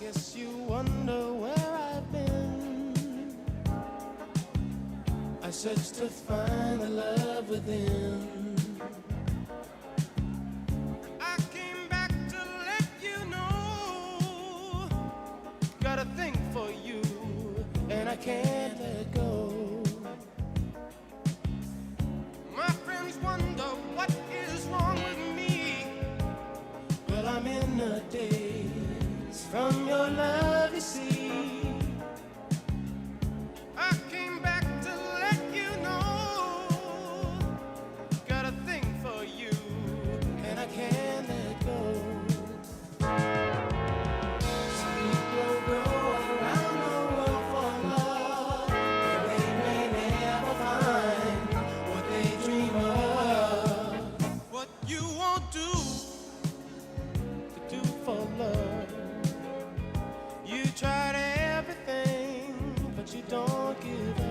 guess you wonder where I've been. I search to find the love within. I came back to let you know, got a thing for you, and I can't let go. My friends wonder what is wrong with me. Well, I'm in a daze from your love, you see. I came back to let you know, got a thing for you, and I can't let go. Some people go around the world for love, but they may never find what they dream of. What you won't do to do for love. You tried everything, but you don't give up.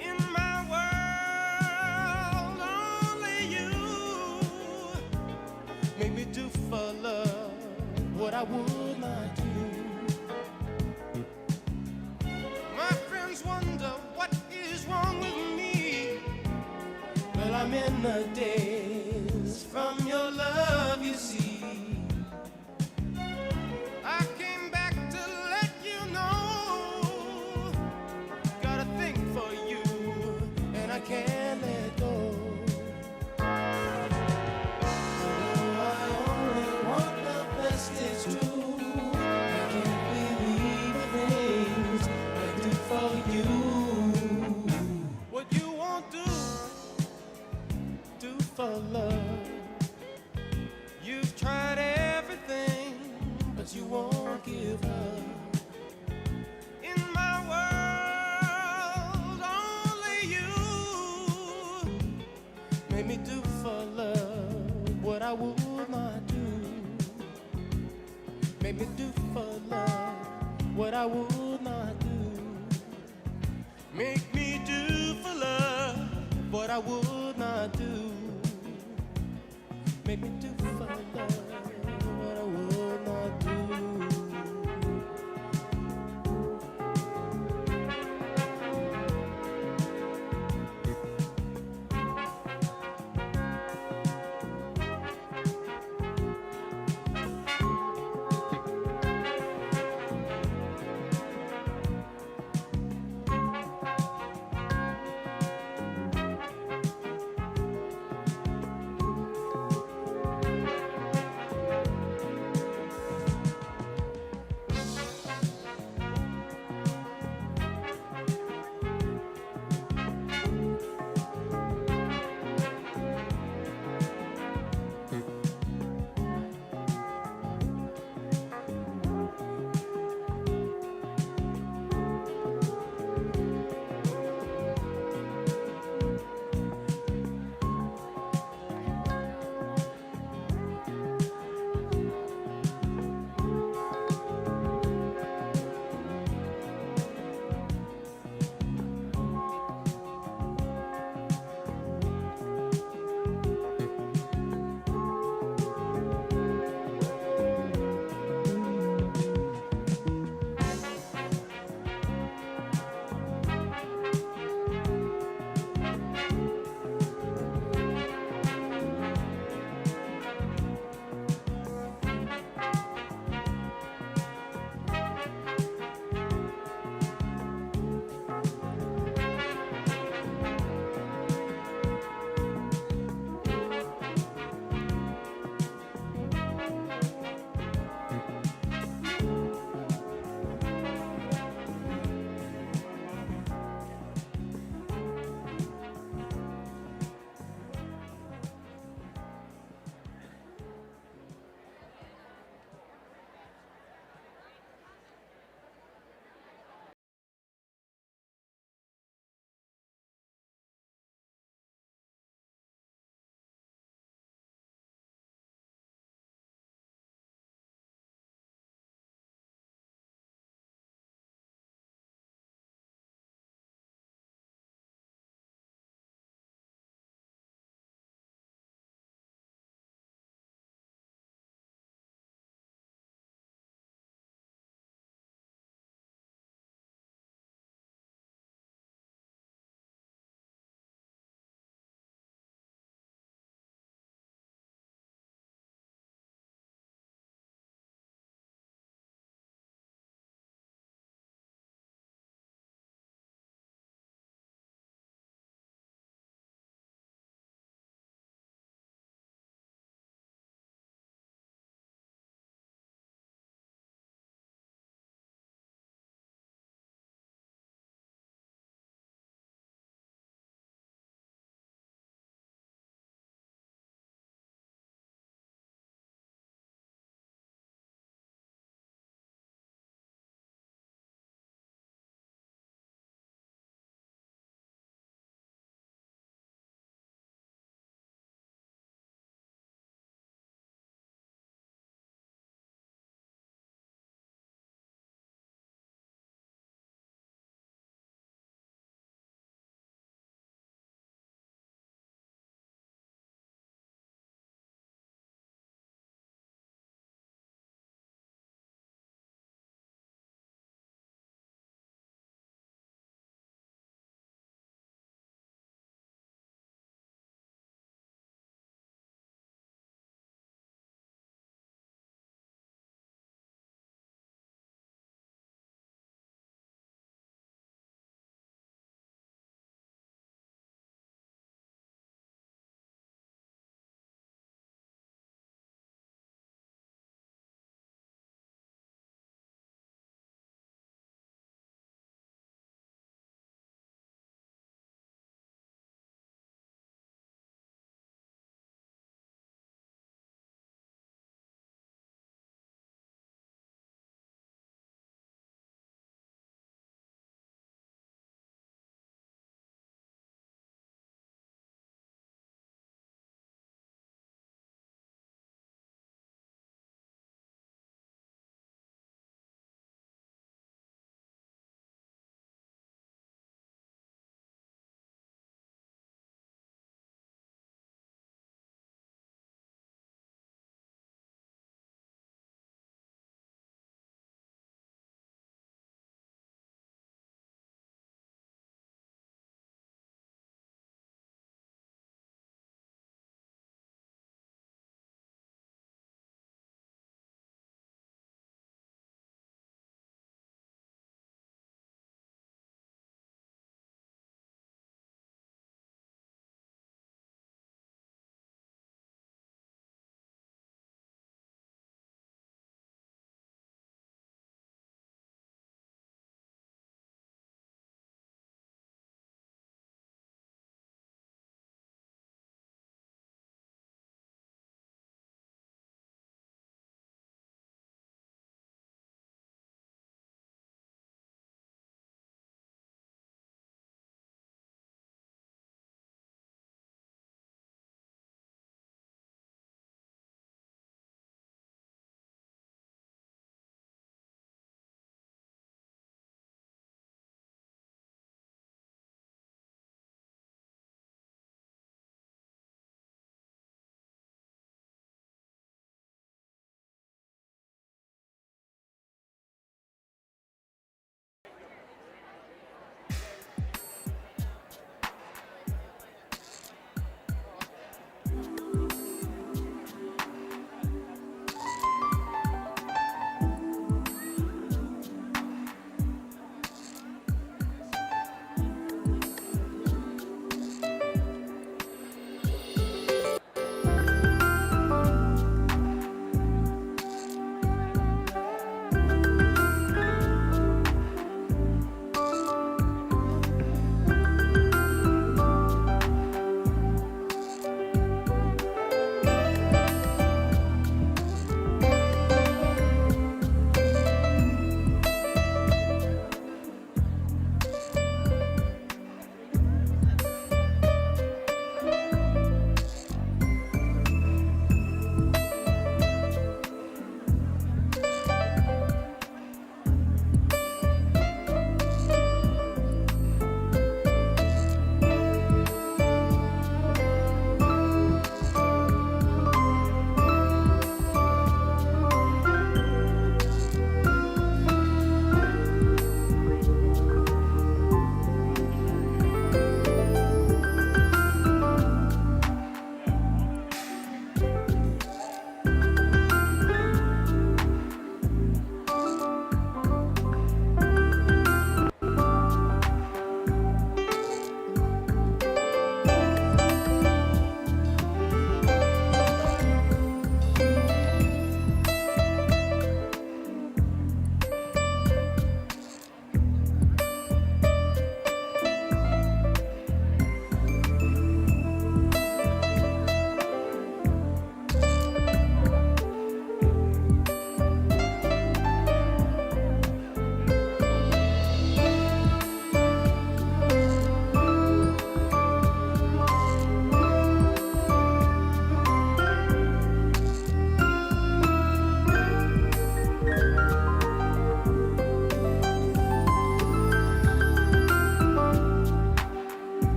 In my world, only you make me do for love what I would not do. My friends wonder what is wrong with me. Well, I'm in the daze from your love, you see. I came back to let you know, got a thing for you, and I can't let go. Although I only want the best, it's true, I can't believe the things I do for you. What you won't do for love. You've tried everything, but you won't give up. In my world, only you made me do for love what I would not do. Made me do for love what I would not do. Make me do for love what I would not do. Make me do for love what I would not do.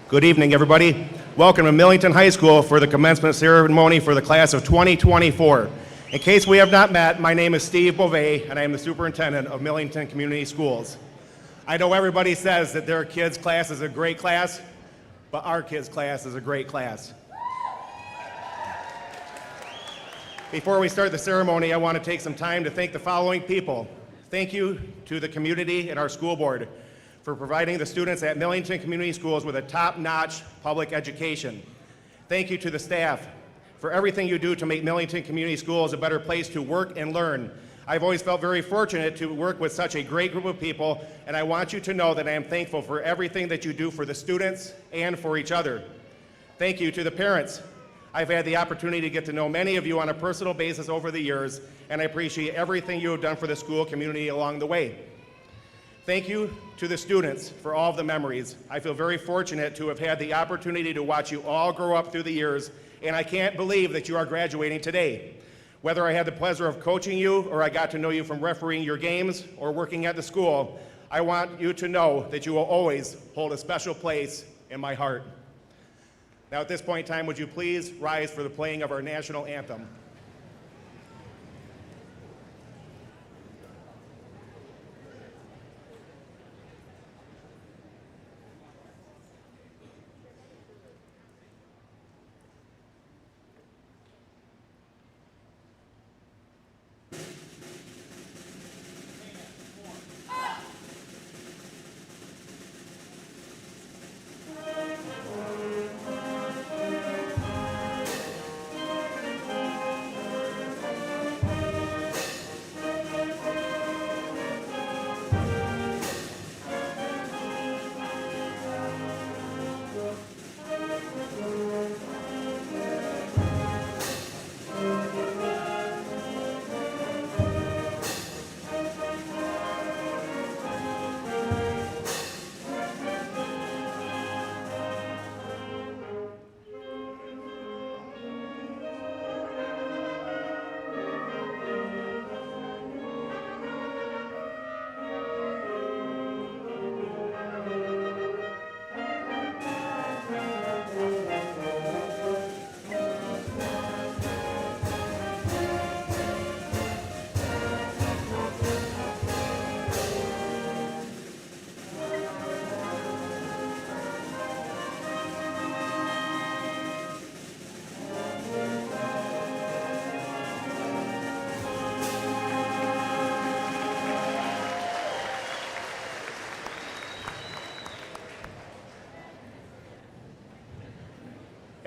Good evening, everybody. Welcome to Millington High School for the commencement ceremony for the class of 2024. In case we have not met, my name is Steve Beauvais, and I am the superintendent of Millington Community Schools. I know everybody says that their kids' class is a great class, but our kids' class is a great class. Before we start the ceremony, I want to take some time to thank the following people. Thank you to the community and our school board for providing the students at Millington Community Schools with a top-notch public education. Thank you to the staff for everything you do to make Millington Community Schools a better place to work and learn. I've always felt very fortunate to work with such a great group of people, and I want you to know that I am thankful for everything that you do for the students and for each other. Thank you to the parents. I've had the opportunity to get to know many of you on a personal basis over the years, and I appreciate everything you have done for the school community along the way. Thank you to the students for all of the memories. I feel very fortunate to have had the opportunity to watch you all grow up through the years, and I can't believe that you are graduating today. Whether I had the pleasure of coaching you or I got to know you from refereeing your games or working at the school, I want you to know that you will always hold a special place in my heart. Now at this point in time, would you please rise for the playing of our national anthem?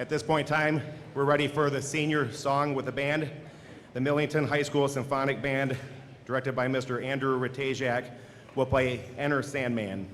At this point in time, we're ready for the senior song with the band. The Millington High School Symphonic Band, directed by Mr. Andrew Ratajak, will play Enter Sandman.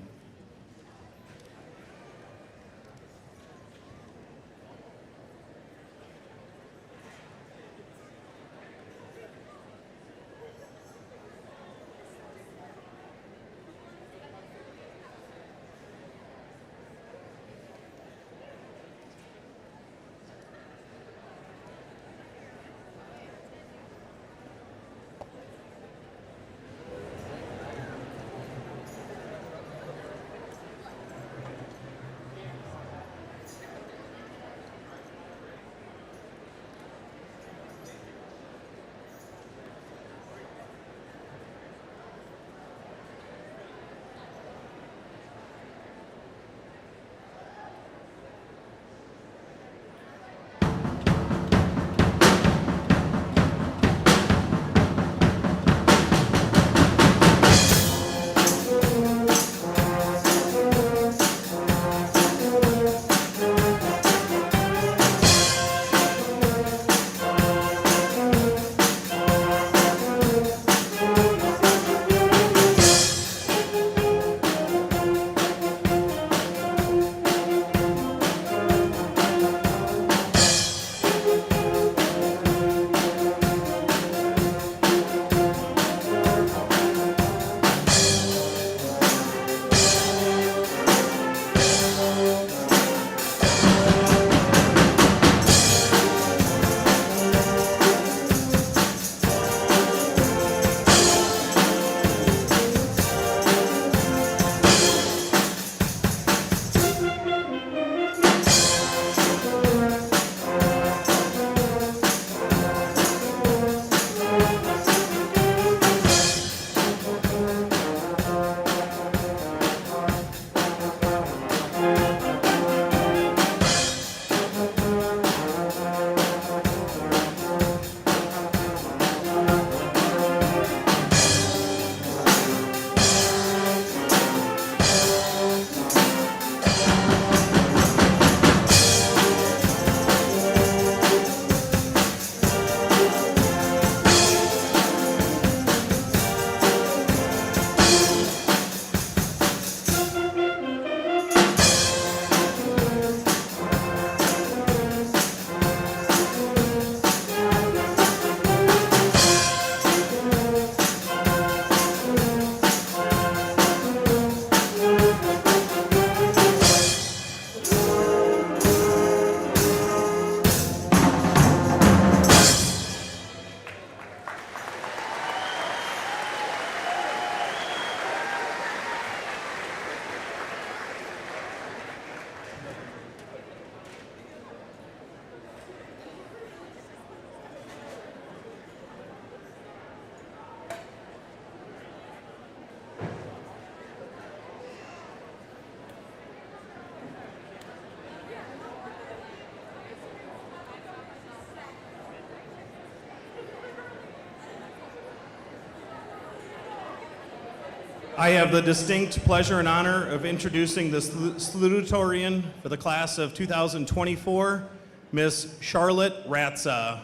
I have the distinct pleasure and honor of introducing the Salutatorian for the class of 2024, Miss Charlotte Ratza.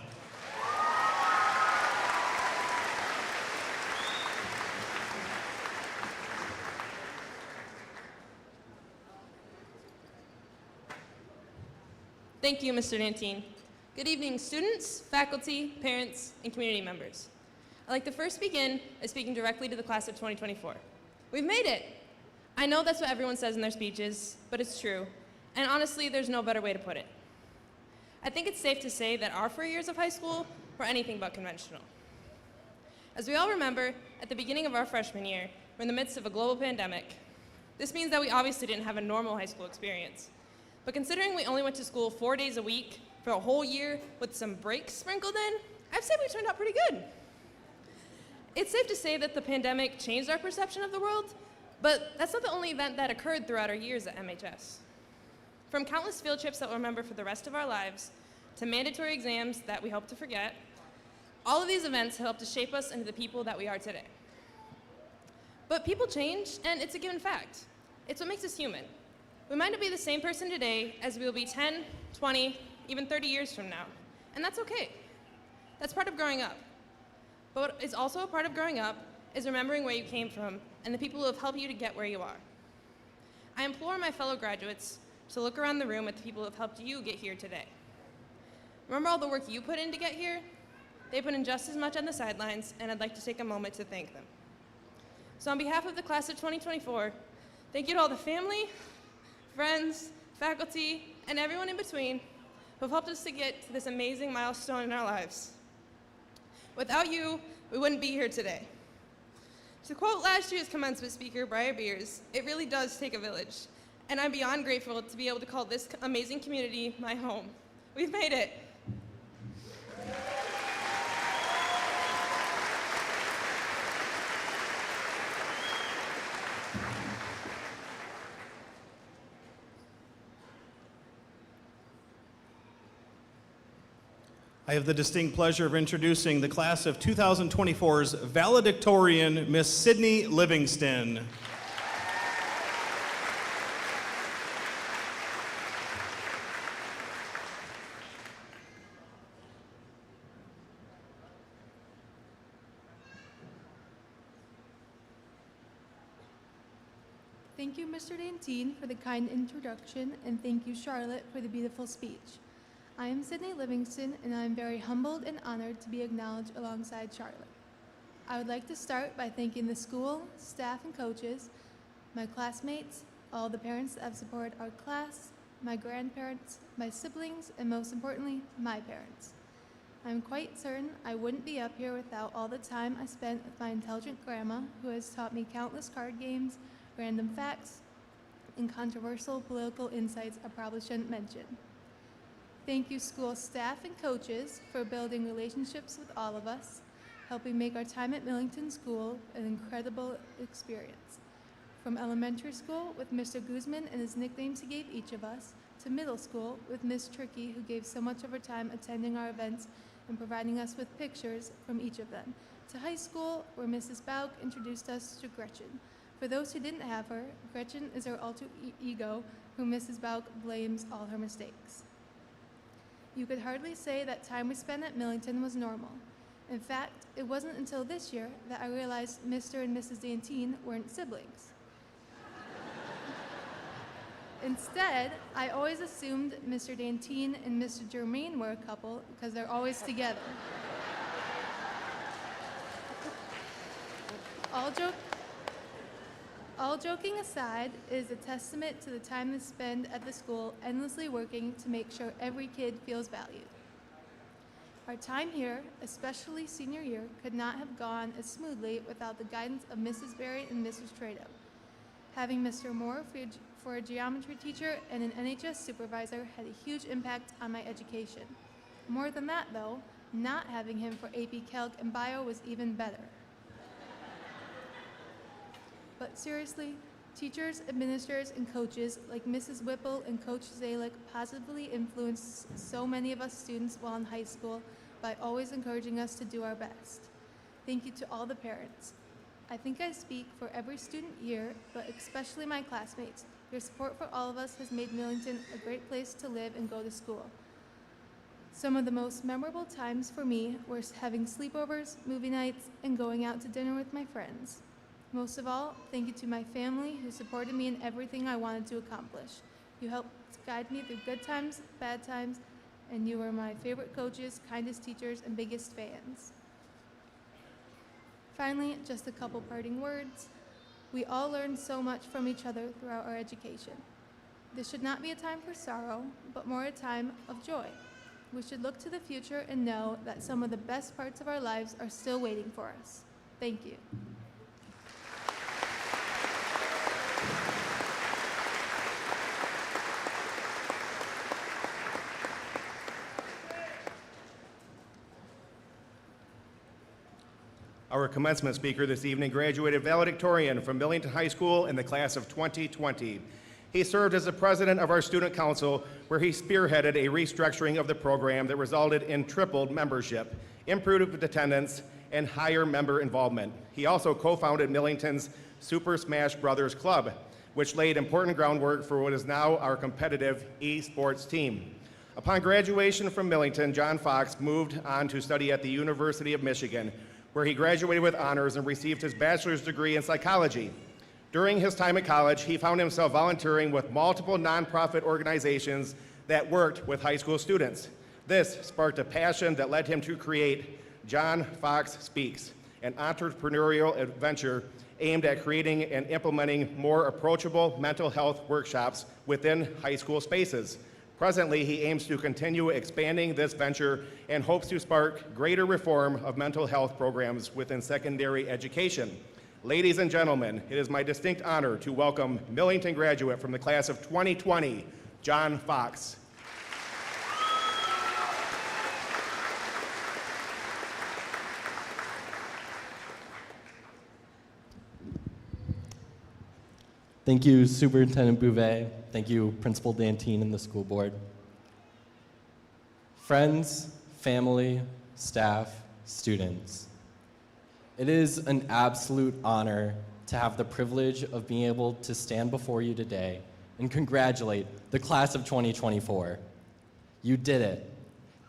Thank you, Mr. Dantine. Good evening, students, faculty, parents, and community members. I'd like to first begin by speaking directly to the class of 2024. We've made it. I know that's what everyone says in their speeches, but it's true. And honestly, there's no better way to put it. I think it's safe to say that our 4 years of high school were anything but conventional. As we all remember, at the beginning of our freshman year, we're in the midst of a global pandemic. This means that we obviously didn't have a normal high school experience. But considering we only went to school 4 days a week for a whole year with some breaks sprinkled in, I'd say we turned out pretty good. It's safe to say that the pandemic changed our perception of the world, but that's not the only event that occurred throughout our years at MHS. From countless field trips that we'll remember for the rest of our lives, to mandatory exams that we hope to forget, all of these events helped to shape us into the people that we are today. But people change, and it's a given fact. It's what makes us human. We might not be the same person today as we will be 10, 20, even 30 years from now, and that's okay. That's part of growing up. But what is also a part of growing up is remembering where you came from and the people who have helped you to get where you are. I implore my fellow graduates to look around the room at the people who have helped you get here today. Remember all the work you put in to get here? They put in just as much on the sidelines, and I'd like to take a moment to thank them. So on behalf of the class of 2024, thank you to all the family, friends, faculty, and everyone in between who have helped us to get to this amazing milestone in our lives. Without you, we wouldn't be here today. To quote last year's commencement speaker, Briar Beers, it really does take a village, and I'm beyond grateful to be able to call this amazing community my home. We've made it. I have the distinct pleasure of introducing the class of 2024's valedictorian, Miss Sydney Livingston. Thank you, Mr. Dantine, for the kind introduction, and thank you, Charlotte, for the beautiful speech. I am Sydney Livingston, and I am very humbled and honored to be acknowledged alongside Charlotte. I would like to start by thanking the school, staff, and coaches, my classmates, all the parents that have supported our class, my grandparents, my siblings, and most importantly, my parents. I'm quite certain I wouldn't be up here without all the time I spent with my intelligent grandma, who has taught me countless card games, random facts, and controversial political insights I probably shouldn't mention. Thank you, school staff and coaches, for building relationships with all of us, helping make our time at Millington School an incredible experience. From elementary school with Mr. Guzman and his nicknames he gave each of us, to middle school with Miss Tricky, who gave so much of her time attending our events and providing us with pictures from each of them, to high school, where Mrs. Bauk introduced us to Gretchen. For those who didn't have her, Gretchen is her alter ego, who Mrs. Bauk blames all her mistakes. You could hardly say that time we spent at Millington was normal. In fact, it wasn't until this year that I realized Mr. and Mrs. Dantine weren't siblings. Instead, I always assumed Mr. Dantine and Mr. Germain were a couple because they're always together. All joking aside, it is a testament to the time they spend at the school endlessly working to make sure every kid feels valued. Our time here, especially senior year, could not have gone as smoothly without the guidance of Mrs. Berry and Mrs. Trado. Having Mr. Moore for a geometry teacher and an NHS supervisor had a huge impact on my education. More than that, though, not having him for AP Calc and Bio was even better. But seriously, teachers, administrators, and coaches like Mrs. Whipple and Coach Zalick positively influenced so many of us students while in high school by always encouraging us to do our best. Thank you to all the parents. I think I speak for every student here, but especially my classmates. Your support for all of us has made Millington a great place to live and go to school. Some of the most memorable times for me were having sleepovers, movie nights, and going out to dinner with my friends. Most of all, thank you to my family who supported me in everything I wanted to accomplish. You helped guide me through good times, bad times, and you were my favorite coaches, kindest teachers, and biggest fans. Finally, just a couple parting words. We all learn so much from each other throughout our education. This should not be a time for sorrow, but more a time of joy. We should look to the future and know that some of the best parts of our lives are still waiting for us. Thank you. Our commencement speaker this evening graduated valedictorian from Millington High School in the class of 2020. He served as the president of our student council, where he spearheaded a restructuring of the program that resulted in tripled membership, improved attendance, and higher member involvement. He also co-founded Millington's Super Smash Brothers Club, which laid important groundwork for what is now our competitive esports team. Upon graduation from Millington, John Fox moved on to study at the University of Michigan, where he graduated with honors and received his bachelor's degree in psychology. During his time at college, he found himself volunteering with multiple nonprofit organizations that worked with high school students. This sparked a passion that led him to create John Fox Speaks, an entrepreneurial adventure aimed at creating and implementing more approachable mental health workshops within high school spaces. Presently, he aims to continue expanding this venture and hopes to spark greater reform of mental health programs within secondary education. Ladies and gentlemen, it is my distinct honor to welcome Millington graduate from the class of 2020, John Fox. Thank you, Superintendent Bouvet. Thank you, Principal Dantine and the school board. Friends, family, staff, students. It is an absolute honor to have the privilege of being able to stand before you today and congratulate the class of 2024. You did it.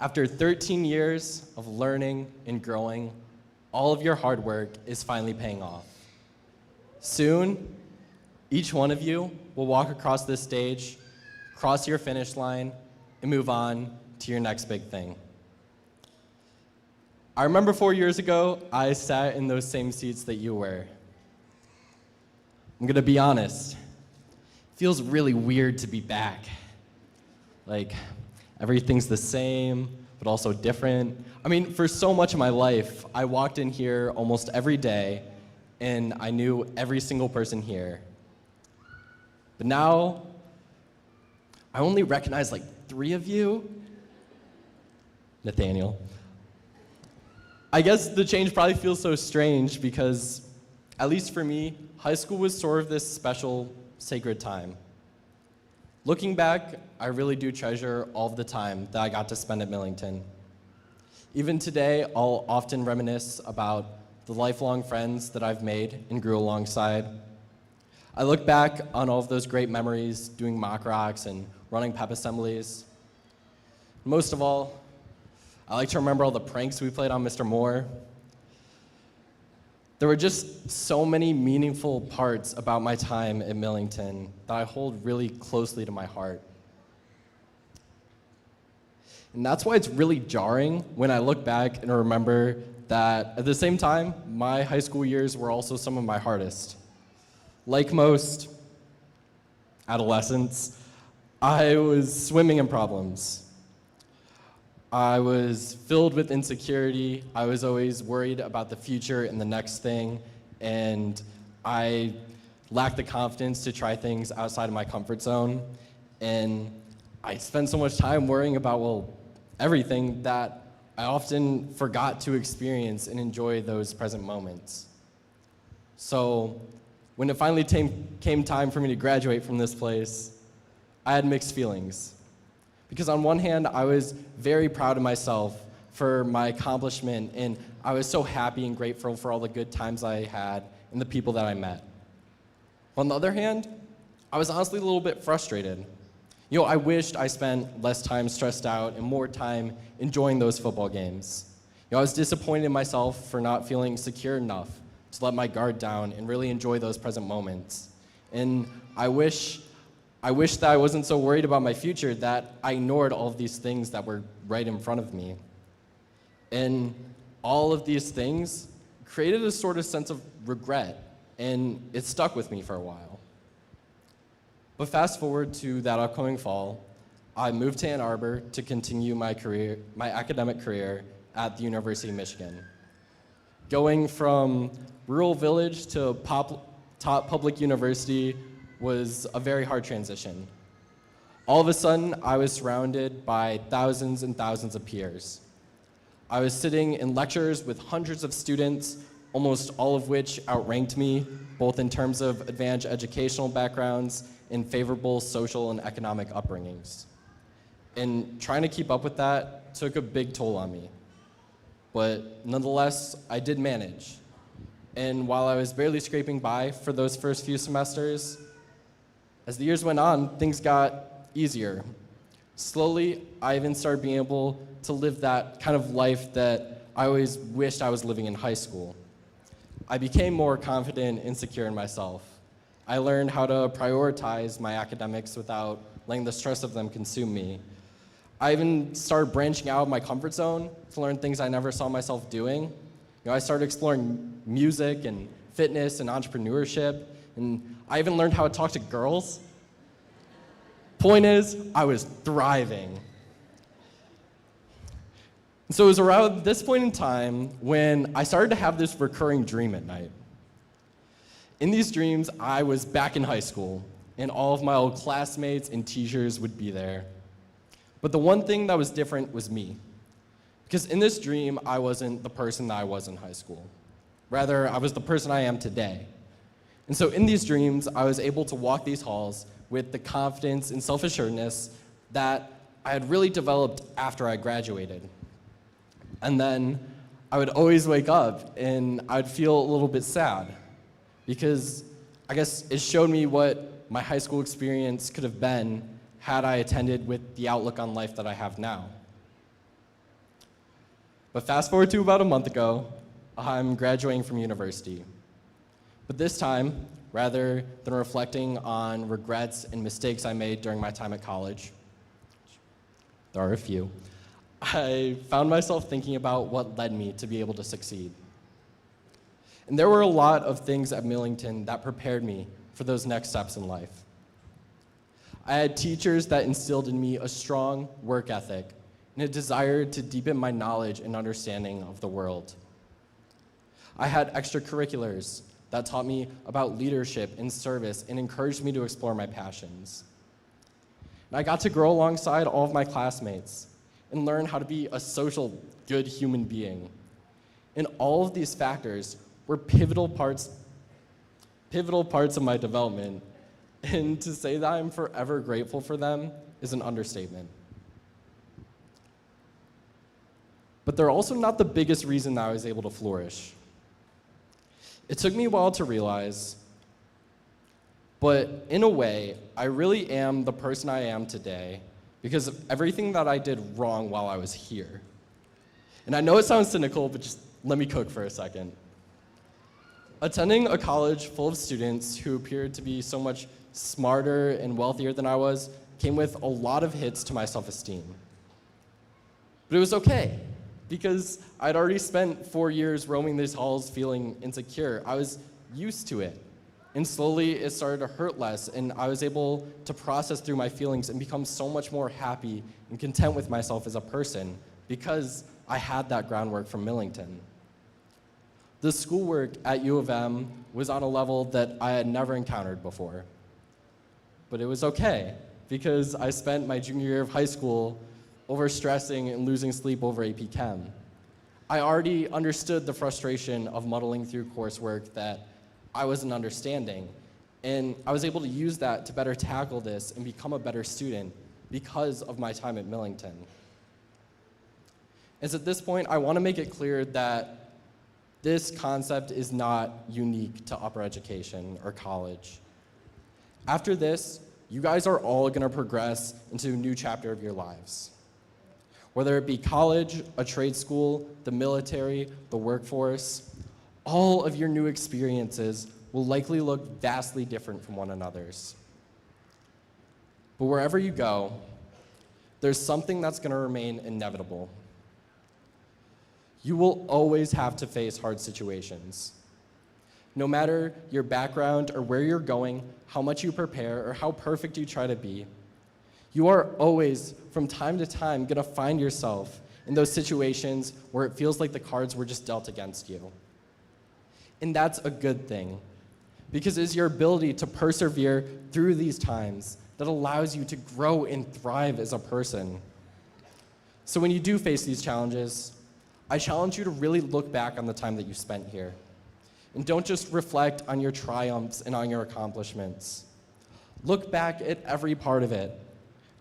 After 13 years of learning and growing, all of your hard work is finally paying off. Soon, each one of you will walk across this stage, cross your finish line, and move on to your next big thing. I remember 4 years ago, I sat in those same seats that you were. I'm gonna be honest, it feels really weird to be back. Like, everything's the same, but also different. I mean, for so much of my life, I walked in here almost every day, and I knew every single person here. But now, I only recognize like 3 of you. Nathaniel. I guess the change probably feels so strange because, at least for me, high school was sort of this special, sacred time. Looking back, I really do treasure all of the time that I got to spend at Millington. Even today, I'll often reminisce about the lifelong friends that I've made and grew alongside. I look back on all of those great memories, doing mock rocks and running pep assemblies. Most of all, I like to remember all the pranks we played on Mr. Moore. There were just so many meaningful parts about my time at Millington that I hold really closely to my heart. And that's why it's really jarring when I look back and remember that at the same time, my high school years were also some of my hardest. Like most adolescents, I was swimming in problems. I was filled with insecurity. I was always worried about the future and the next thing, and I lacked the confidence to try things outside of my comfort zone. And I spent so much time worrying about, everything that I often forgot to experience and enjoy those present moments. So when it finally came time for me to graduate from this place, I had mixed feelings. Because on one hand, I was very proud of myself for my accomplishment, and I was so happy and grateful for all the good times I had and the people that I met. On the other hand, I was honestly a little bit frustrated. I wished I spent less time stressed out and more time enjoying those football games. I was disappointed in myself for not feeling secure enough to let my guard down and really enjoy those present moments. And I wish that I wasn't so worried about my future that I ignored all of these things that were right in front of me. And all of these things created a sort of sense of regret, and it stuck with me for a while. But fast forward to that upcoming fall, I moved to Ann Arbor to continue my academic career at the University of Michigan. Going from rural village to top public university was a very hard transition. All of a sudden, I was surrounded by thousands and thousands of peers. I was sitting in lectures with hundreds of students, almost all of which outranked me, both in terms of advanced educational backgrounds and favorable social and economic upbringings. And trying to keep up with that took a big toll on me. But nonetheless, I did manage. And while I was barely scraping by for those first few semesters, as the years went on, things got easier. Slowly, I even started being able to live that kind of life that I always wished I was living in high school. I became more confident and secure in myself. I learned how to prioritize my academics without letting the stress of them consume me. I even started branching out of my comfort zone to learn things I never saw myself doing. I started exploring music and fitness and entrepreneurship, and I even learned how to talk to girls. Point is, I was thriving. So it was around this point in time when I started to have this recurring dream at night. In these dreams, I was back in high school, and all of my old classmates and teachers would be there. But the one thing that was different was me. Because in this dream, I wasn't the person that I was in high school. Rather, I was the person I am today. And so in these dreams, I was able to walk these halls with the confidence and self-assuredness that I had really developed after I graduated. And then I would always wake up and I'd feel a little bit sad because I guess it showed me what my high school experience could have been had I attended with the outlook on life that I have now. But fast forward to about a month ago, I'm graduating from university. But this time, rather than reflecting on regrets and mistakes I made during my time at college, there are a few, I found myself thinking about what led me to be able to succeed. And there were a lot of things at Millington that prepared me for those next steps in life. I had teachers that instilled in me a strong work ethic and a desire to deepen my knowledge and understanding of the world. I had extracurriculars that taught me about leadership and service and encouraged me to explore my passions. And I got to grow alongside all of my classmates and learn how to be a social, good human being. And all of these factors were pivotal parts of my development. And to say that I'm forever grateful for them is an understatement. But they're also not the biggest reason that I was able to flourish. It took me a while to realize, but in a way, I really am the person I am today because of everything that I did wrong while I was here. And I know it sounds cynical, but just let me cook for a second. Attending a college full of students who appeared to be so much smarter and wealthier than I was came with a lot of hits to my self-esteem. But it was okay, because I'd already spent 4 years roaming these halls feeling insecure. I was used to it. And slowly it started to hurt less, and I was able to process through my feelings and become so much more happy and content with myself as a person because I had that groundwork from Millington. The schoolwork at U of M was on a level that I had never encountered before. But it was okay, because I spent my junior year of high school overstressing and losing sleep over AP Chem. I already understood the frustration of muddling through coursework that I wasn't understanding, and I was able to use that to better tackle this and become a better student because of my time at Millington. And so at this point, I want to make it clear that this concept is not unique to upper education or college. After this, you guys are all going to progress into a new chapter of your lives. Whether it be college, a trade school, the military, the workforce, all of your new experiences will likely look vastly different from one another's. But wherever you go, there's something that's going to remain inevitable. You will always have to face hard situations. No matter your background or where you're going, how much you prepare, or how perfect you try to be, you are always, from time to time, going to find yourself in those situations where it feels like the cards were just dealt against you. And that's a good thing, because it's your ability to persevere through these times that allows you to grow and thrive as a person. So when you do face these challenges, I challenge you to really look back on the time that you spent here. And don't just reflect on your triumphs and on your accomplishments. Look back at every part of it.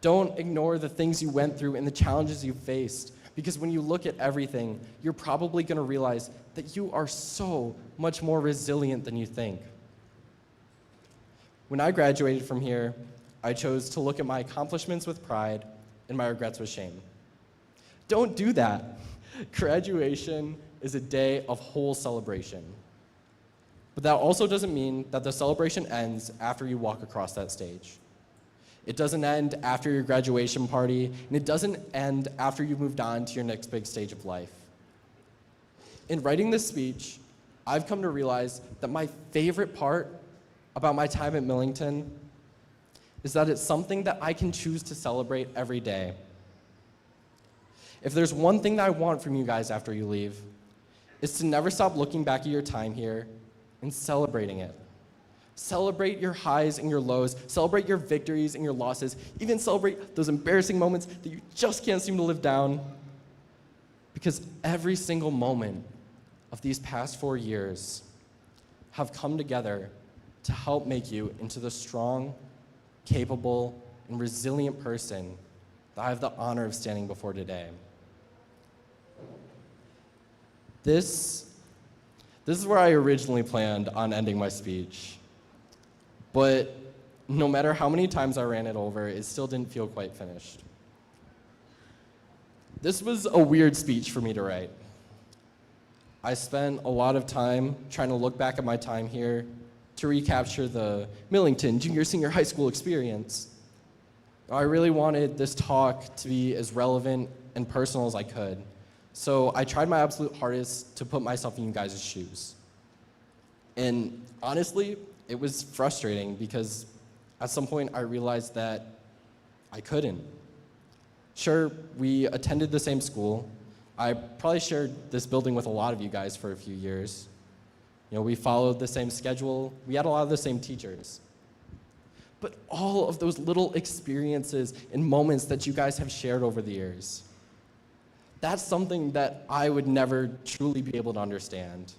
Don't ignore the things you went through and the challenges you faced, because when you look at everything, you're probably going to realize that you are so much more resilient than you think. When I graduated from here, I chose to look at my accomplishments with pride and my regrets with shame. Don't do that. Graduation is a day of whole celebration. But that also doesn't mean that the celebration ends after you walk across that stage. It doesn't end after your graduation party, and it doesn't end after you've moved on to your next big stage of life. In writing this speech, I've come to realize that my favorite part about my time at Millington is that it's something that I can choose to celebrate every day. If there's one thing that I want from you guys after you leave, it's to never stop looking back at your time here and celebrating it. Celebrate your highs and your lows, celebrate your victories and your losses, even celebrate those embarrassing moments that you just can't seem to live down. Because every single moment of these past 4 years have come together to help make you into the strong, capable, and resilient person that I have the honor of standing before today. This is where I originally planned on ending my speech. But no matter how many times I ran it over, it still didn't feel quite finished. This was a weird speech for me to write. I spent a lot of time trying to look back at my time here to recapture the Millington junior-senior high school experience. I really wanted this talk to be as relevant and personal as I could. So I tried my absolute hardest to put myself in you guys' shoes. And honestly, it was frustrating because at some point I realized that I couldn't. Sure, we attended the same school. I probably shared this building with a lot of you guys for a few years. You know, we followed the same schedule. We had a lot of the same teachers. But all of those little experiences and moments that you guys have shared over the years, that's something that I would never truly be able to understand.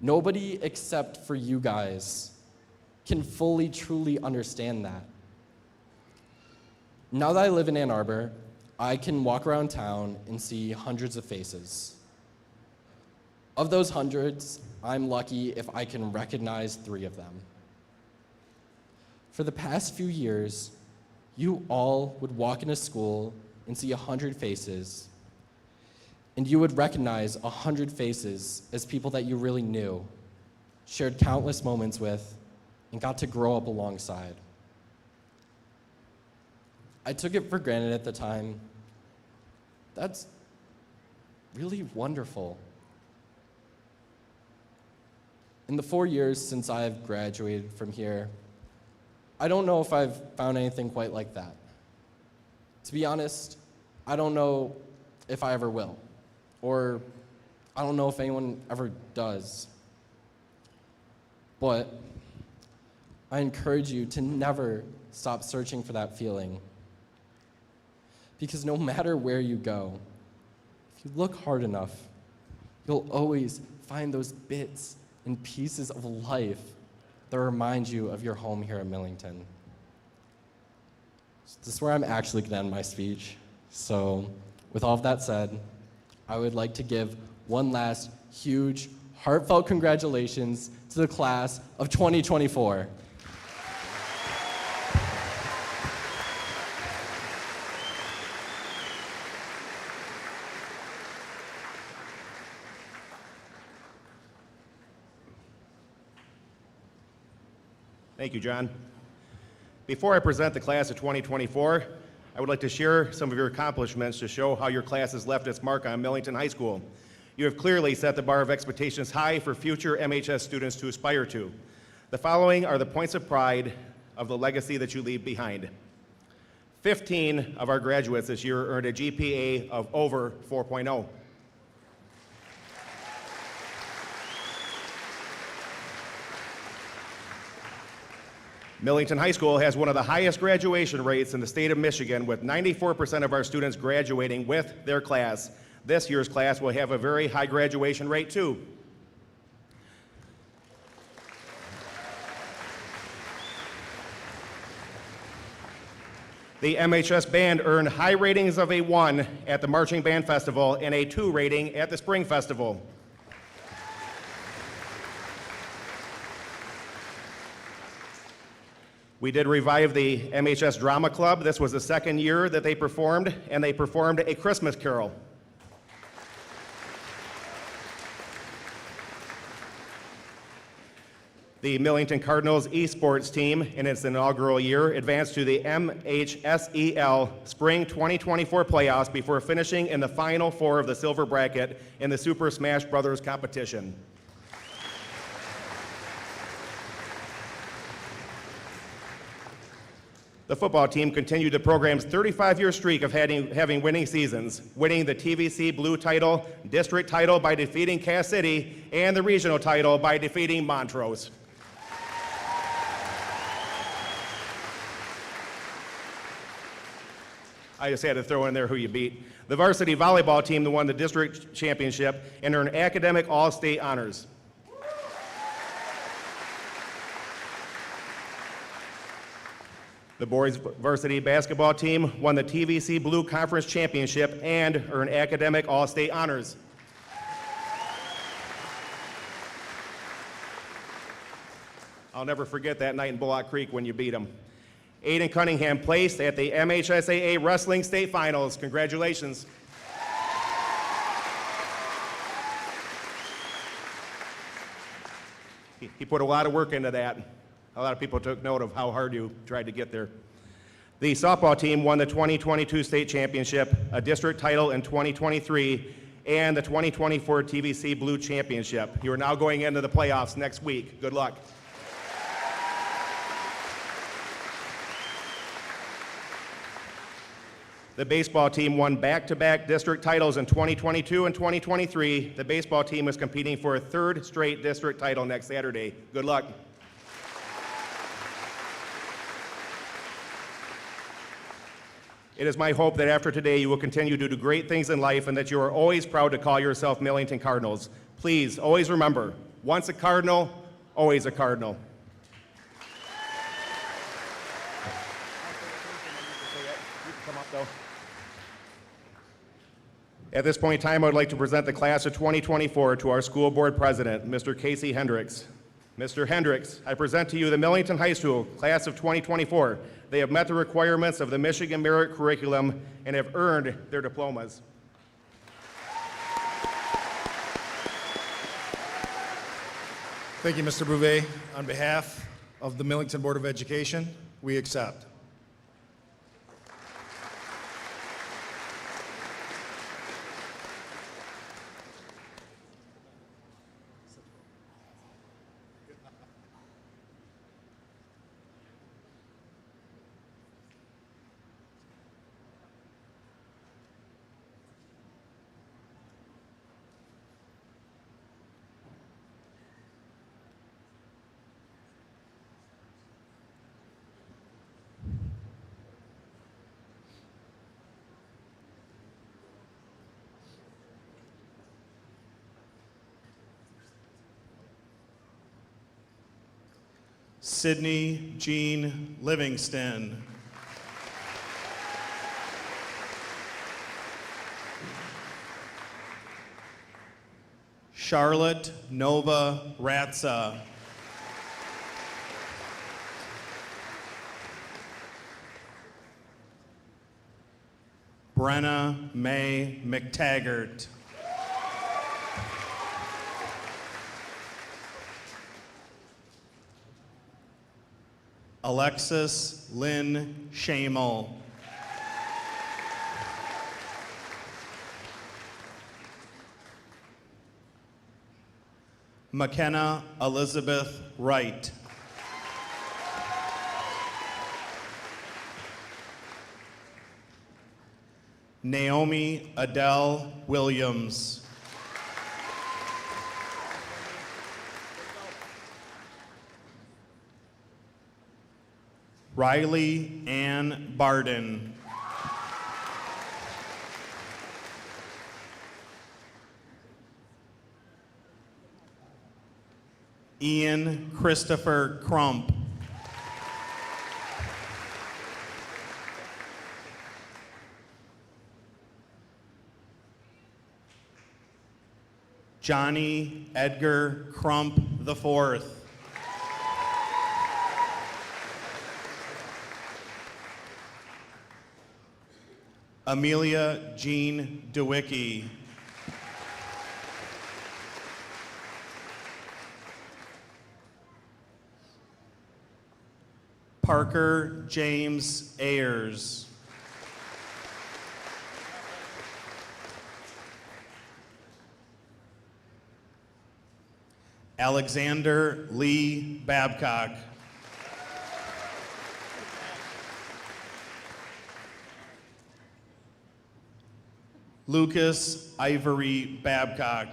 Nobody except for you guys can fully, truly understand that. Now that I live in Ann Arbor, I can walk around town and see hundreds of faces. Of those hundreds, I'm lucky if I can recognize 3 of them. For the past few years, you all would walk into school and see 100 faces, and you would recognize 100 faces as people that you really knew, shared countless moments with, and got to grow up alongside. I took it for granted at the time. That's really wonderful. In the 4 years since I've graduated from here, I don't know if I've found anything quite like that. To be honest, I don't know if I ever will, or I don't know if anyone ever does. But I encourage you to never stop searching for that feeling. Because no matter where you go, if you look hard enough, you'll always find those bits and pieces of life that remind you of your home here at Millington. So this is where I'm actually going to end my speech. So with all of that said, I would like to give one last huge, heartfelt congratulations to the class of 2024. Thank you, John. Before I present the class of 2024, I would like to share some of your accomplishments to show how your class has left its mark on Millington High School. You have clearly set the bar of expectations high for future MHS students to aspire to. The following are the points of pride of the legacy that you leave behind. 15 of our graduates this year earned a GPA of over 4.0. Millington High School has one of the highest graduation rates in the state of Michigan, with 94% of our students graduating with their class. This year's class will have a very high graduation rate too. The MHS band earned high ratings of a 1 at the Marching Band Festival and a 2 rating at the Spring Festival. We did revive the MHS Drama Club. This was the second year that they performed, and they performed A Christmas Carol. The Millington Cardinals esports team, in its inaugural year, advanced to the MHSEL Spring 2024 playoffs before finishing in the Final Four of the silver bracket in the Super Smash Brothers competition. The football team continued the program's 35-year streak of having winning seasons, winning the TVC Blue title, district title by defeating Cass City, and the regional title by defeating Montrose. I just had to throw in there who you beat. The varsity volleyball team won the district championship and earned academic all-state honors. The boys varsity basketball team won the TVC Blue Conference Championship and earned academic all-state honors. I'll never forget that night in Bullock Creek when you beat them. Aiden Cunningham placed at the MHSAA Wrestling State Finals. Congratulations. He put a lot of work into that. A lot of people took note of how hard you tried to get there. The softball team won the 2022 state championship, a district title in 2023, and the 2024 TVC Blue Championship. You are now going into the playoffs next week. Good luck. The baseball team won back-to-back district titles in 2022 and 2023. The baseball team is competing for a third straight district title next Saturday. Good luck. It is my hope that after today you will continue to do great things in life and that you are always proud to call yourself Millington Cardinals. Please always remember, once a Cardinal, always a Cardinal. At this point in time, I would like to present the class of 2024 to our school board president, Mr. Casey Hendricks. Mr. Hendricks, I present to you the Millington High School Class of 2024. They have met the requirements of the Michigan Merit Curriculum and have earned their diplomas. Thank you, Mr. Bouvet. On behalf of the Millington Board of Education, we accept. Sydney Jean Livingston. Charlotte Nova Ratza. Brenna May McTaggart. Alexis Lynn Shamel. McKenna Elizabeth Wright. Naomi Adele Williams. Riley Ann Barden. Ian Christopher Crump. Johnny Edgar Crump IV. Amelia Jean DeWicki. Parker James Ayers. Alexander Lee Babcock. Lucas Ivory Babcock.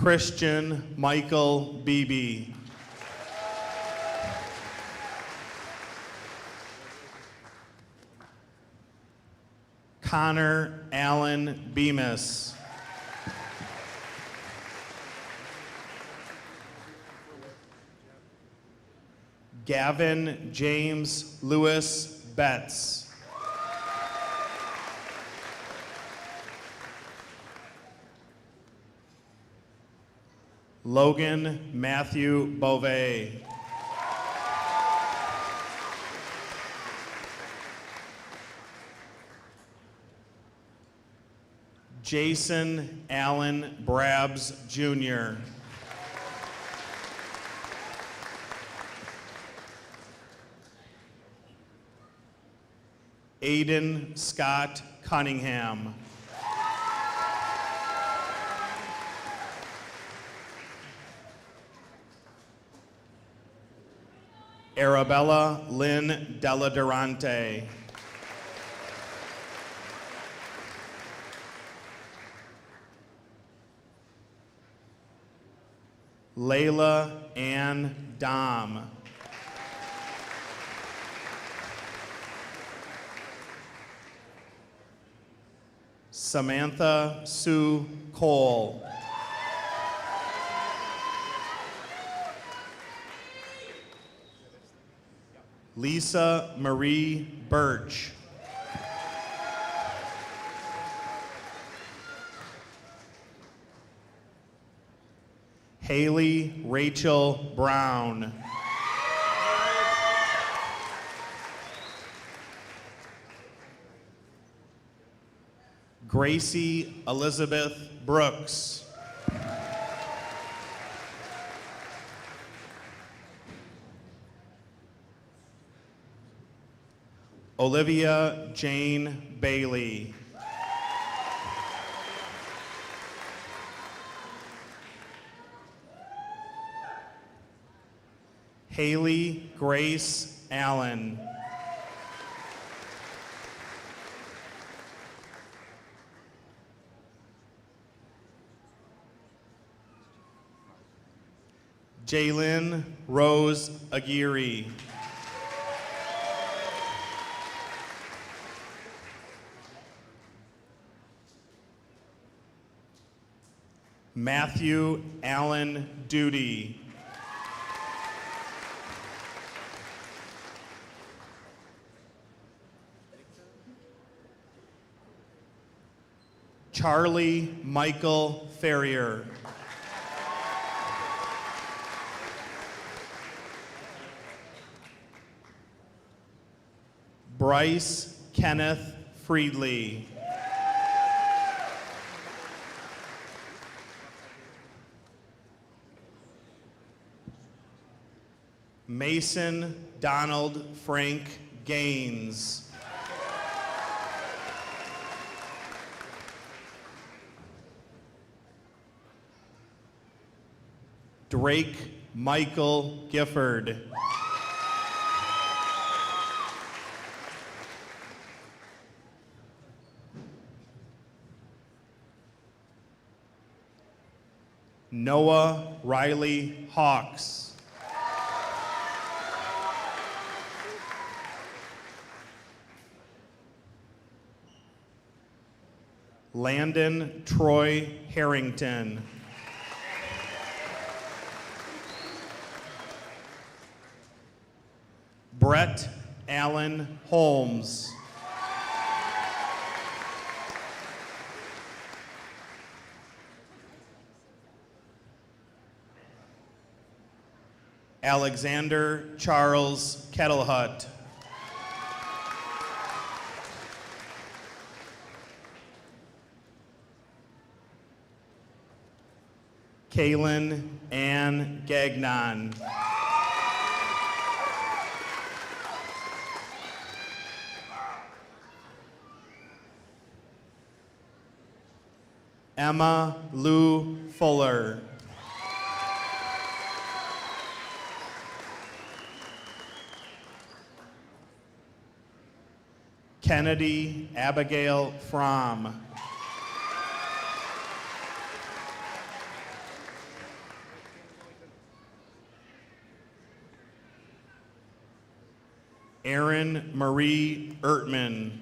Christian Michael Beebe. Connor Allen Bemis. Gavin James Lewis Betts. Logan Matthew Beauvais. Jason Allen Brabs Jr. Aiden Scott Cunningham. Arabella Lynn Della Durante. Layla Ann Dom. Samantha Sue Cole. Lisa Marie Birch. Haley Rachel Brown. Gracie Elizabeth Brooks. Olivia Jane Bailey. Haley Grace Allen. Jalen Rose Aguirre. Matthew Allen Duty. Charlie Michael Ferrier. Bryce Kenneth Friedley. Mason Donald Frank Gaines. Drake Michael Gifford. Noah Riley Hawks. Landon Troy Harrington. Brett Allen Holmes. Alexander Charles Kettlehut. Kaylin Ann Gagnon. Emma Lou Fuller. Kennedy Abigail Fromm. Erin Marie Ertman.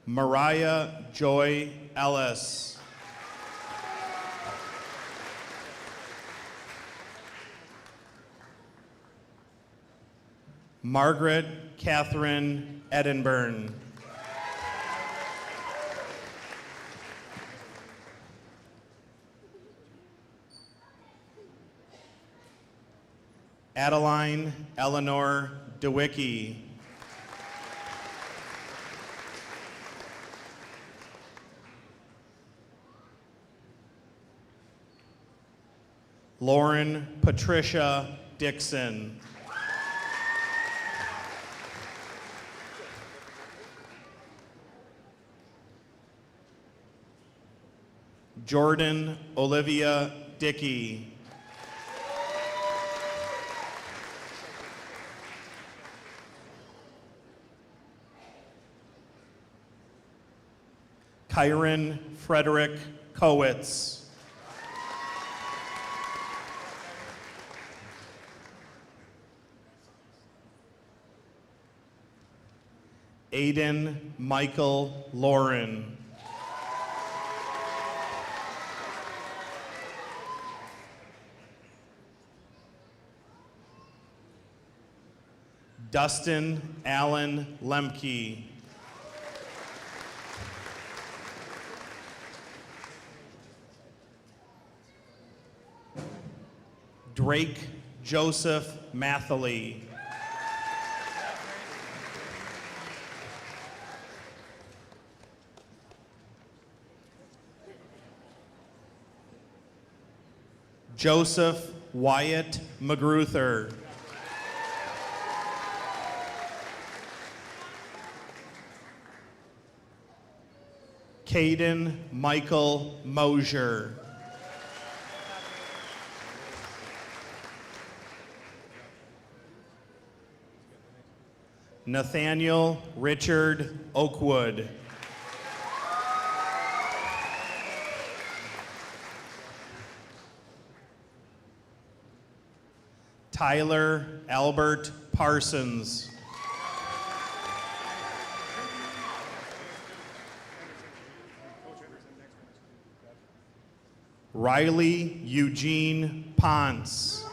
Mariah Joy Ellis. Margaret Catherine Edinburn. Adeline Eleanor DeWicki. Lauren Patricia Dixon. Jordan Olivia Dickey. Kyron Frederick Kowitz. Aiden Michael Lauren. Dustin Allen Lemke. Drake Joseph Mathley. Joseph Wyatt Magruther. Caden Michael Mosier. Nathaniel Richard Oakwood. Tyler Albert Parsons. Riley Eugene Ponce.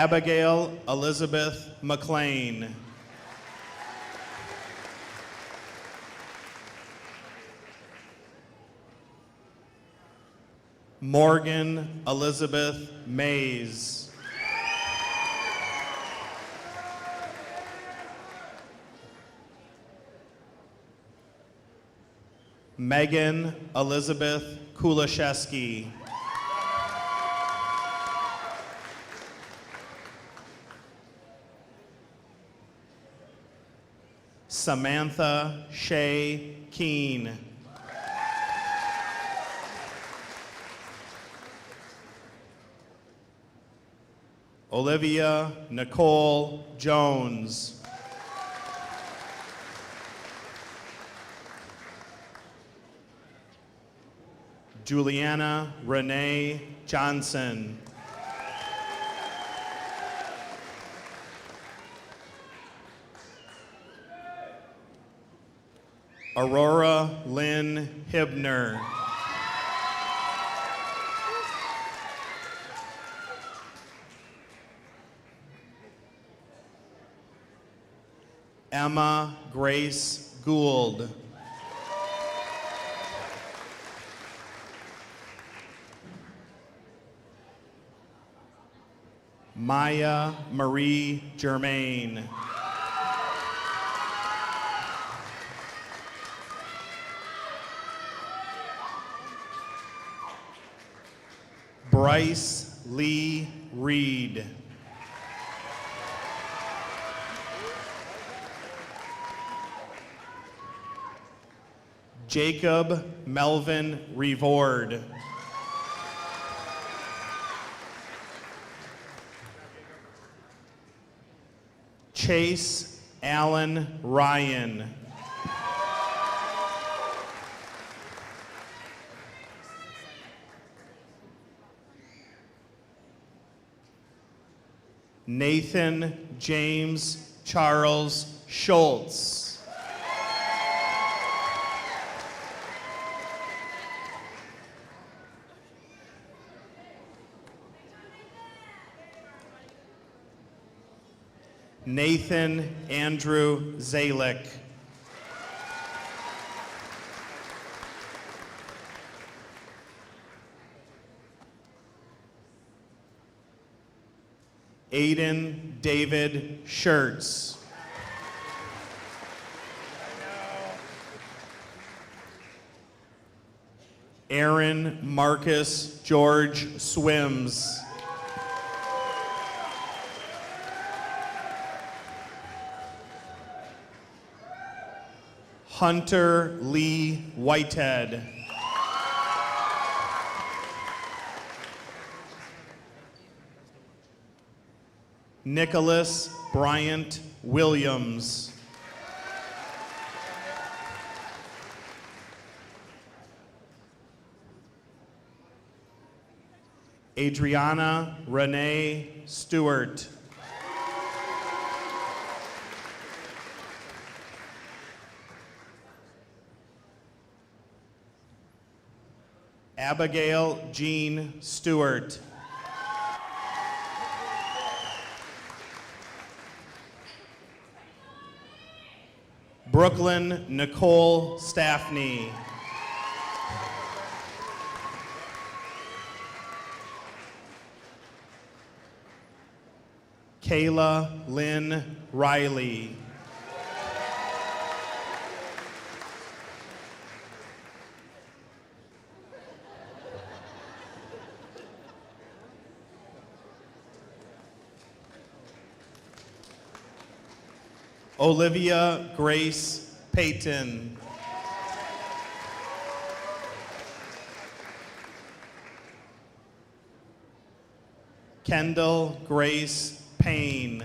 Abigail Elizabeth McLean. Morgan Elizabeth Mays. Megan Elizabeth Kulashevsky. Samantha Shea Keene. Olivia Nicole Jones. Juliana Renee Johnson. Aurora Lynn Hibner. Emma Grace Gould. Maya Marie Germain. Bryce Lee Reed. Jacob Melvin Revord. Chase Allen Ryan. Nathan James Charles Schultz. Nathan Andrew Zalick. Aiden David Schertz. Aaron Marcus George Swims. Hunter Lee Whitehead. Nicholas Bryant Williams. Adriana Renee Stewart. Abigail Jean Stewart. Brooklyn Nicole Staffney. Kayla Lynn Riley. Olivia Grace Payton. Kendall Grace Payne.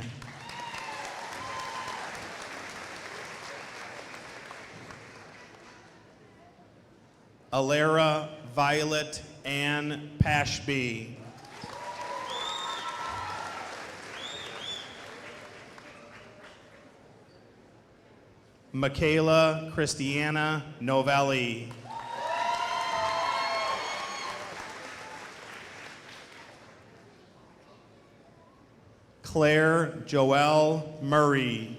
Alara Violet Ann Pashby. Michaela Christiana Novelli. Claire Joelle Murray.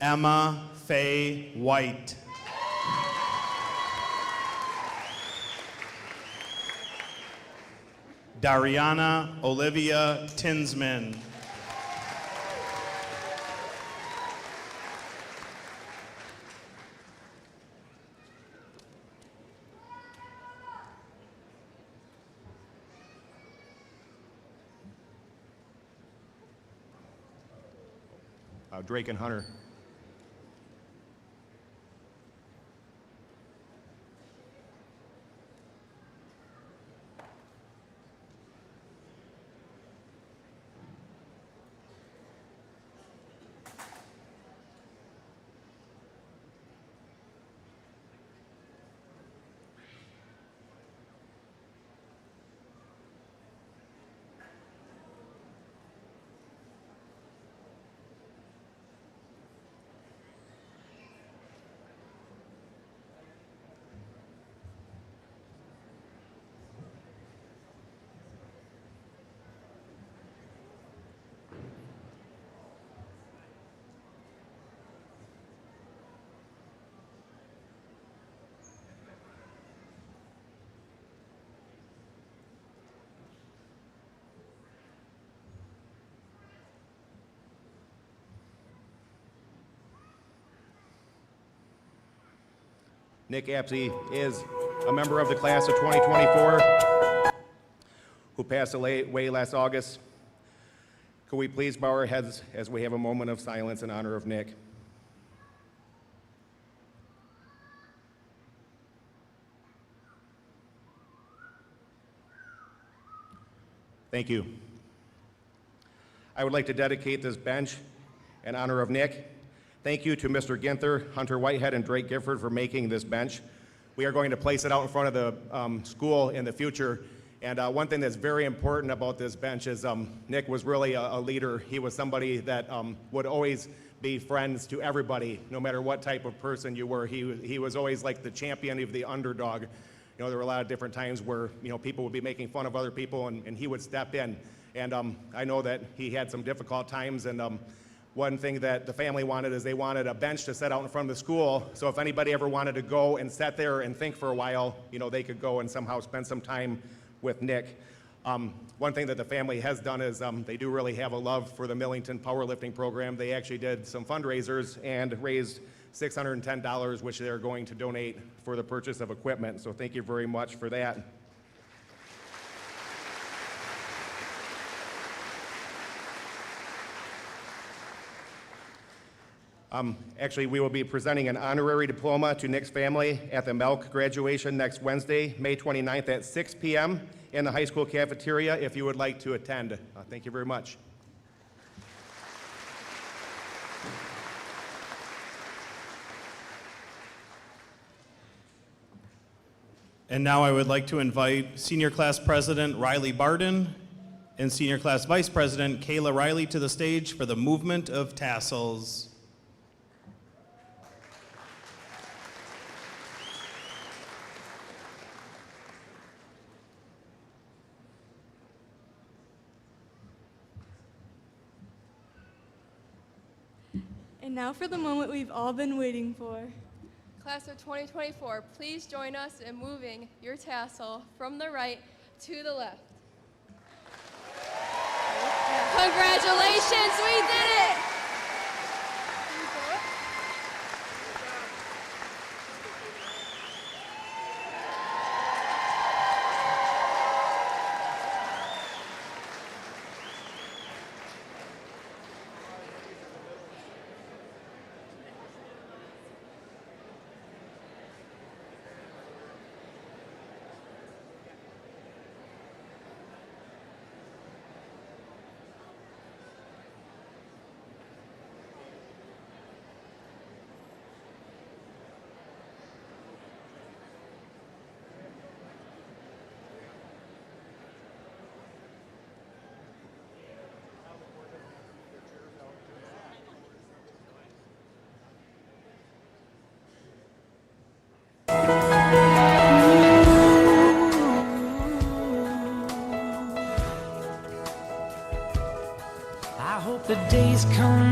Emma Faye White. Dariana Olivia Tinsman. Drake and Hunter. Nick Apsey is a member of the class of 2024 who passed away last August. Could we please bow our heads as we have a moment of silence in honor of Nick? Thank you. I would like to dedicate this bench in honor of Nick. Thank you to Mr. Ginther, Hunter Whitehead, and Drake Gifford for making this bench. We are going to place it out in front of the school in the future. And one thing that's very important about this bench is Nick was really a leader. He was somebody that would always be friends to everybody, no matter what type of person you were. He was always like the champion of the underdog. You know, there were a lot of different times where, you know, people would be making fun of other people and he would step in. And I know that he had some difficult times, and one thing that the family wanted is they wanted a bench to set out in front of the school, so if anybody ever wanted to go and sit there and think for a while, you know, they could go and somehow spend some time with Nick. One thing that the family has done is they do really have a love for the Millington powerlifting program. They actually did some fundraisers and raised $610, which they're going to donate for the purchase of equipment, so thank you very much for that. Actually, we will be presenting an honorary diploma to Nick's family at the Melk graduation next Wednesday, May 29th at 6 p.m. in the high school cafeteria if you would like to attend. Thank you very much. And now I would like to invite Senior Class President Riley Barden and Senior Class Vice President Kayla Riley to the stage for the movement of tassels. And now for the moment we've all been waiting for. Class of 2024, please join us in moving your tassel from the right to the left. Congratulations, we did it!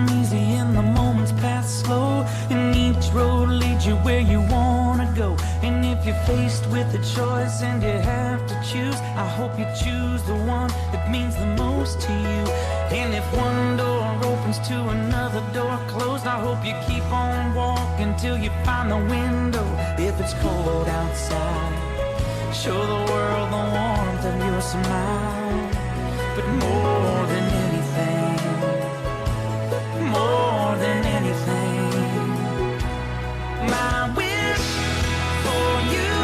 come easy and the moments pass slow, and each road leads you where you wanna go. And if you're faced with a choice and you have to choose, I hope you choose the one that means the most to you. And if one door opens to another door closed, I hope you keep on walking till you find the window. If it's cold outside, show the world the warmth of your smile. But more than anything, more than anything, my wish for you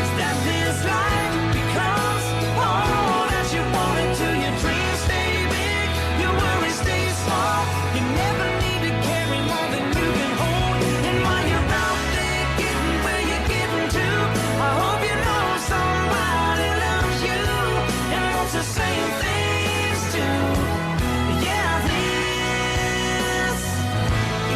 is that this life becomes all that you want it to. Your dreams stay big, your worries stay small. You never need to carry more than you can hold. And while you're out there getting where you're getting to, I hope you know somebody loves you and wants the same things too. Yeah, this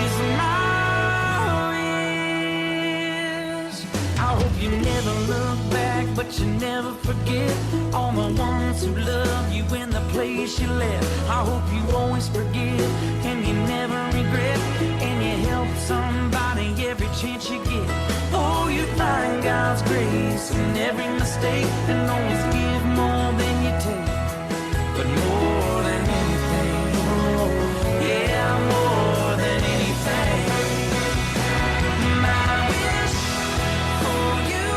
is my wish. I hope you never look back, but you never forget all the ones who love you in the place you left. I hope you always forgive and you never regret, and you help somebody every chance you get. Oh, you find God's grace in every mistake and always give more than you take. But more than anything, yeah, more than anything, my wish for you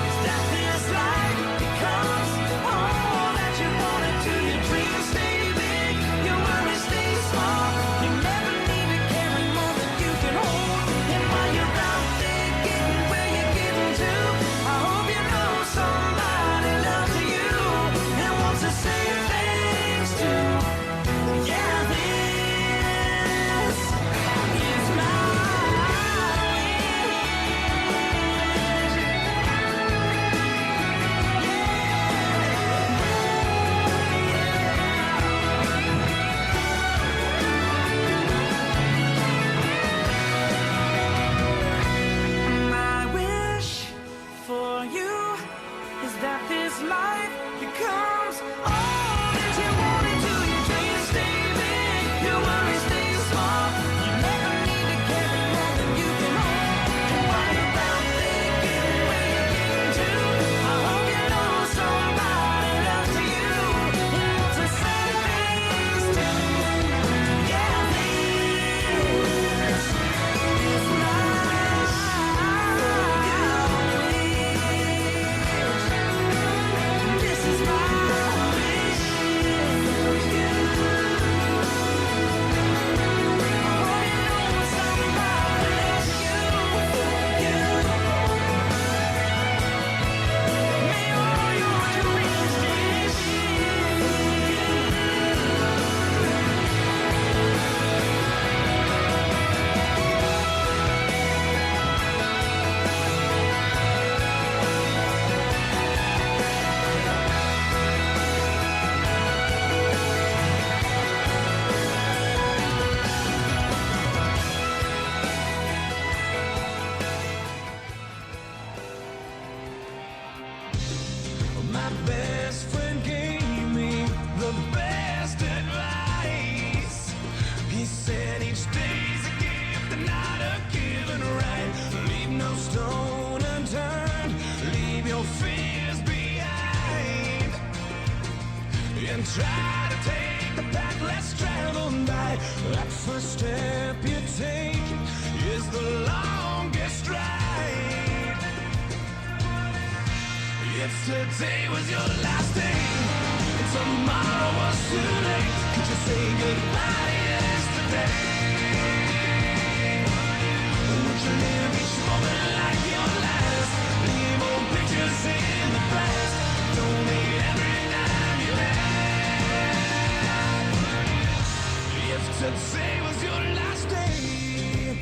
is that this life becomes all that you want it to. Your dreams stay big, your worries stay small. You never need to carry more than you can hold. And while you're out there getting where you're getting to, I hope you know somebody loves you and wants the same things too. Yeah, this is my My wish for you is that this life becomes all that you want it to. Your dreams stay big, your worries stay small. You never need to carry more than you can hold. And while you're out there getting where you're getting to, I hope you know somebody loves you and wants the same things too. Yeah, this is my wish. This is my wish for you. Oh, you know somebody loves you, May all your dreams stay My best friend gave me the best advice. He said each day's a gift and not a given right. Leave no stone unturned, leave your fears behind, and try to take the path less traveled by. That first step you take is the longest ride. If today was your last day and tomorrow was too late, could you say goodbye to yesterday? Would you live each moment like your last? Leave old pictures in the past. Donate every dime you have. If today was your last day,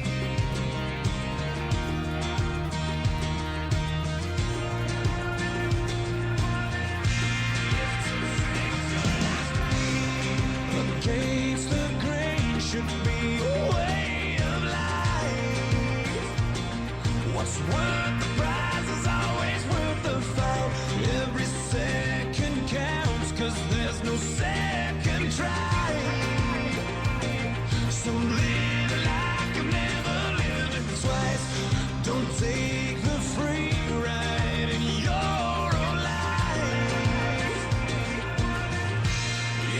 against the grain should be a way of life. What's worth the prize is always worth the fight. Every second counts, 'cause there's no second try. So live like I've never lived it twice. Don't take the free ride in your own life.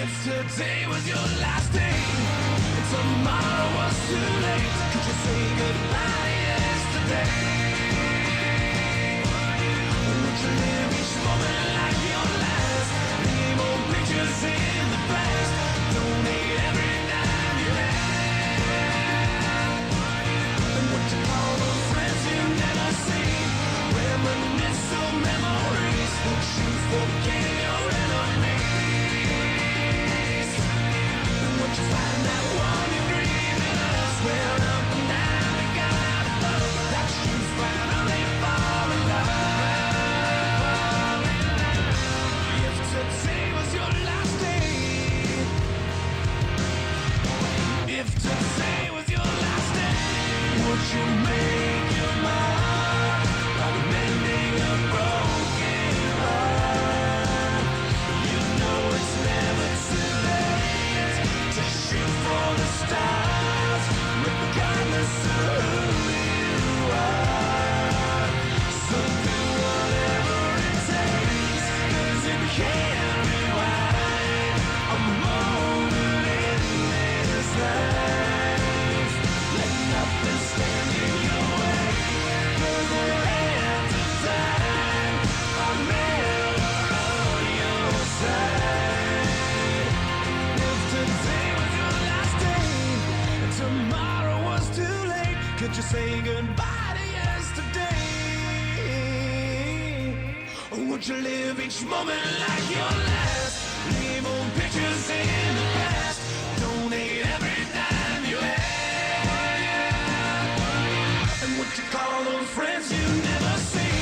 If today was your last day, and tomorrow was too late, could you say goodbye to yesterday? Would you live each moment like your last? Leave old pictures in the past. Donate every dime you have. And what you call those friends you've never seen? Reminisce of memories. Would you forget your enemies? And would you find that one you dreamed of? Swear up and down to God above that you finally fall in love. If today was your last day, if today was your last day, would you make your mark by mending a broken heart? You know it's never too late to shoot for the stars, regardless of who you are. So do whatever it takes, 'cause it can't rewind a moment in this life. Let nothing stand in your way, 'cause the hands of time are never on your side. If today was your last day, and tomorrow was too late, could you say goodbye to yesterday? Or would you live each moment like your last? Leave old pictures in the past. Donate every dime you have. And what you call those friends you never see?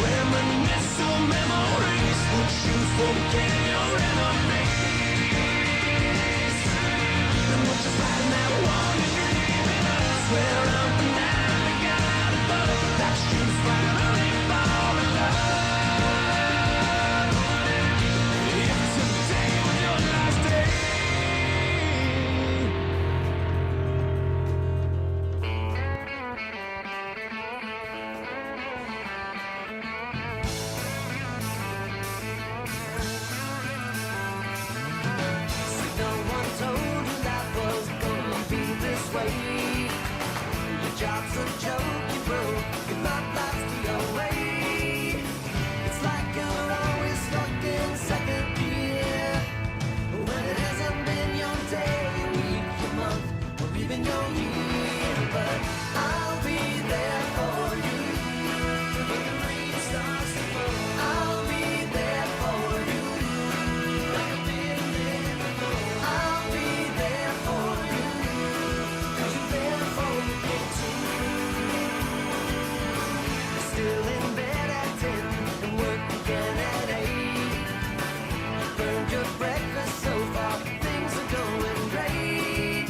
Reminisce of memories. Would you forget your enemies? And would you find that one you dreamed of? Swear up and down to God above that you finally fall in love. If today was your last day. No one told you life was gonna be this way. Your job's a joke, you broke. Your love life's the away. It's like you're always stuck in second gear, when it hasn't been your day, your week, your month, or even your year. But I'll be there for you when the rain starts to fall. I'll be there for you like I've been there before. I'll be there for you 'cause you're there for me too. Still in bed at 10 and work again at 8. Burned your breakfast so far, things are going great.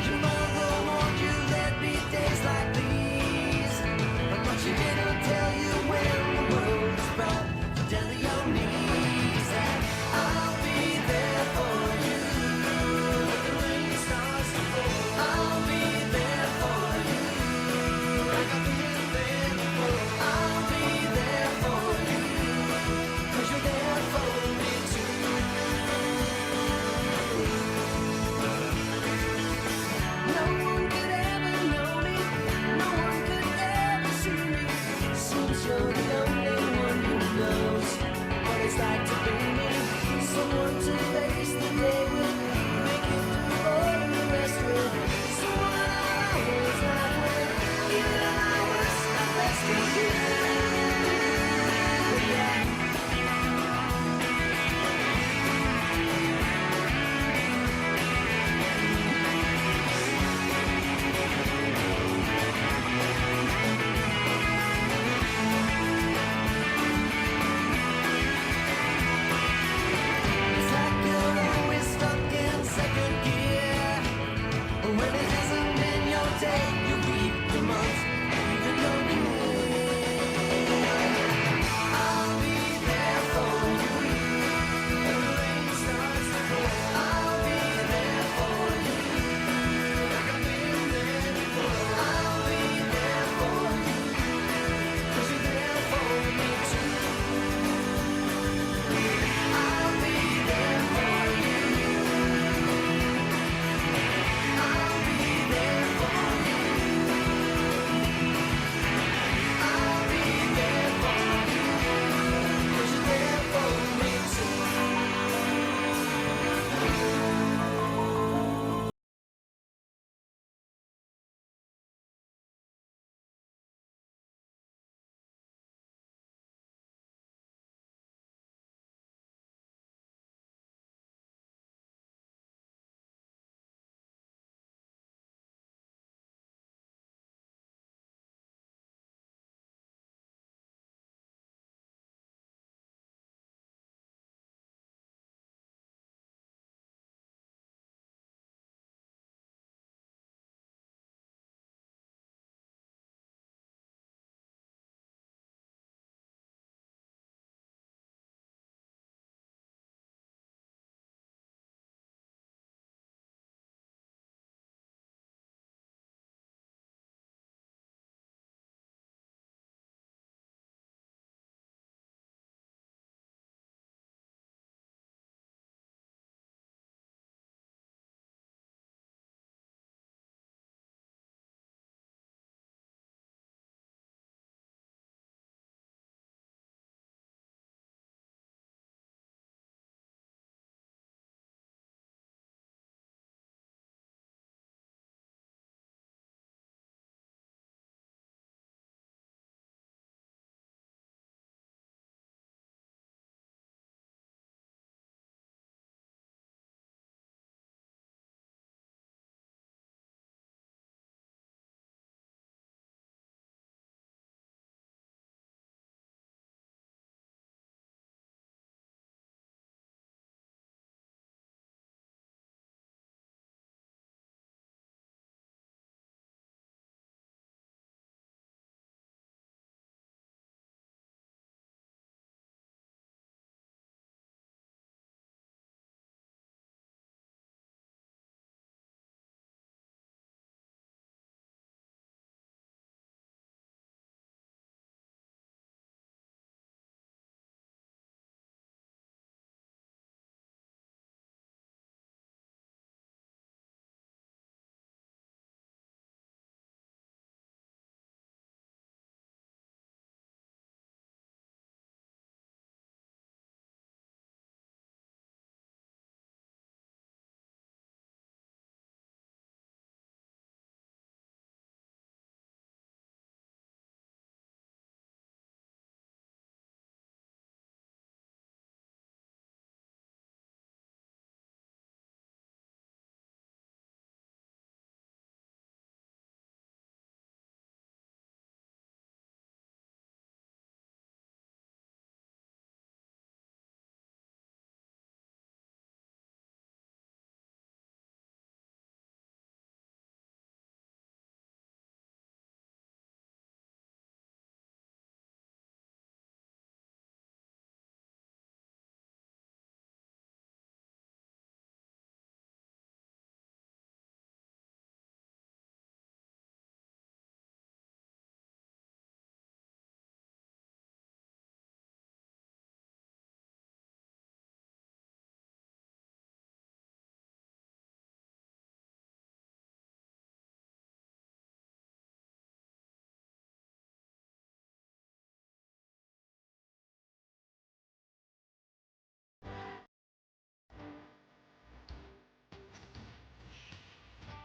Your mother warned you there'd be days like these, but she didn't tell you when the world is brought down to your knees. And I'll be there for you when the rain starts to fall. I'll be there for you like I've been there before. I'll be there for you 'cause you're there for me too. No one could ever know me, no one could ever see me. Seems you're the only one who knows what it's like to be me. Someone to face the day with, make it through all the rest with. Someone I always laugh with, even if I was the best of you. Yeah.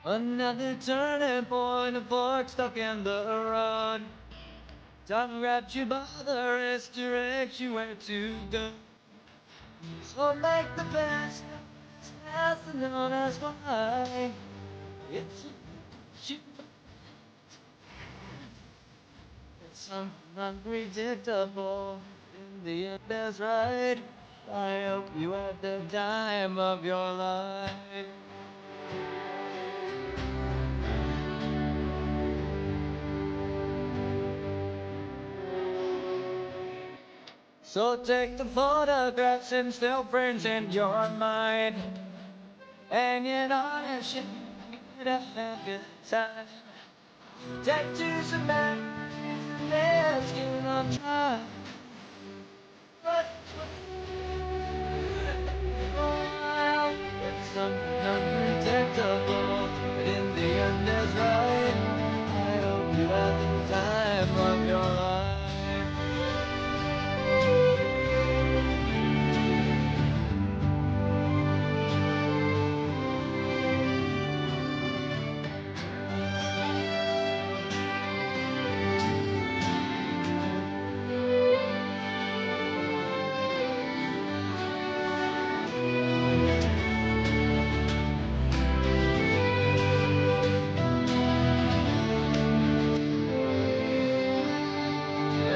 Another turning point, a fork stuck in the road. Time grabbed you by the wrist, direct you where to go. So make the best, as known as why. It's you. It's something unpredictable. In the end, that's right. I hope you had the time of your life. So take the photographs and still frames in your mind. Hanging on a ship, you'd have a good time. Tattoos and memories and asking on time. But it's something unpredictable, but in the end it's right. I hope you have the time of your life.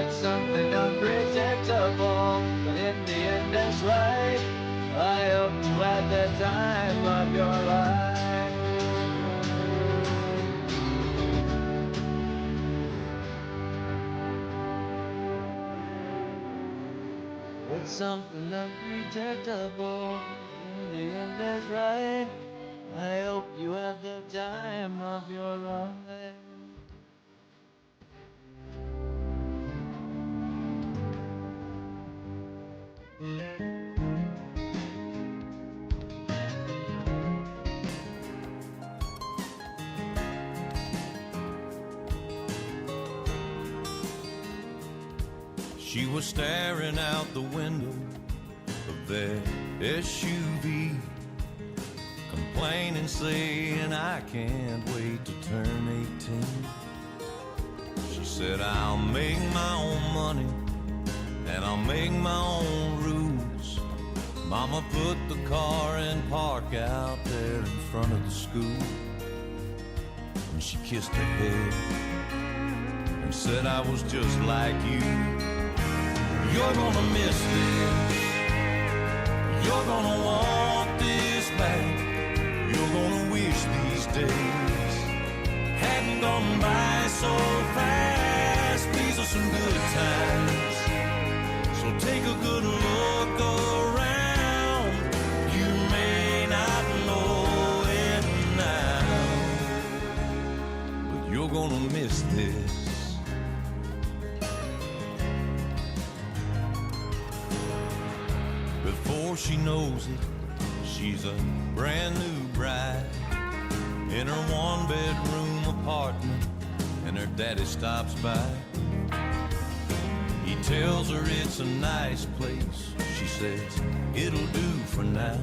It's something unpredictable, but in the end it's right. I hope you had the time of your life. It's something unpredictable, in the end it's right. I hope you had the time of your life. She was staring out the window of their SUV, complaining, saying, I can't wait to turn 18. She said, I'll make my own money and I'll make my own rules. Mama put the car in park out there in front of the school, and she kissed her head and said, I was just like you. You're gonna miss this. You're gonna want this back. You're gonna wish these days hadn't gone by so fast. These are some good times, so take a good look around. You may not know it now, but you're gonna miss this. Before she knows it, she's a brand new bride in her one-bedroom apartment, and her daddy stops by. He tells her it's a nice place. She says, it'll do for now.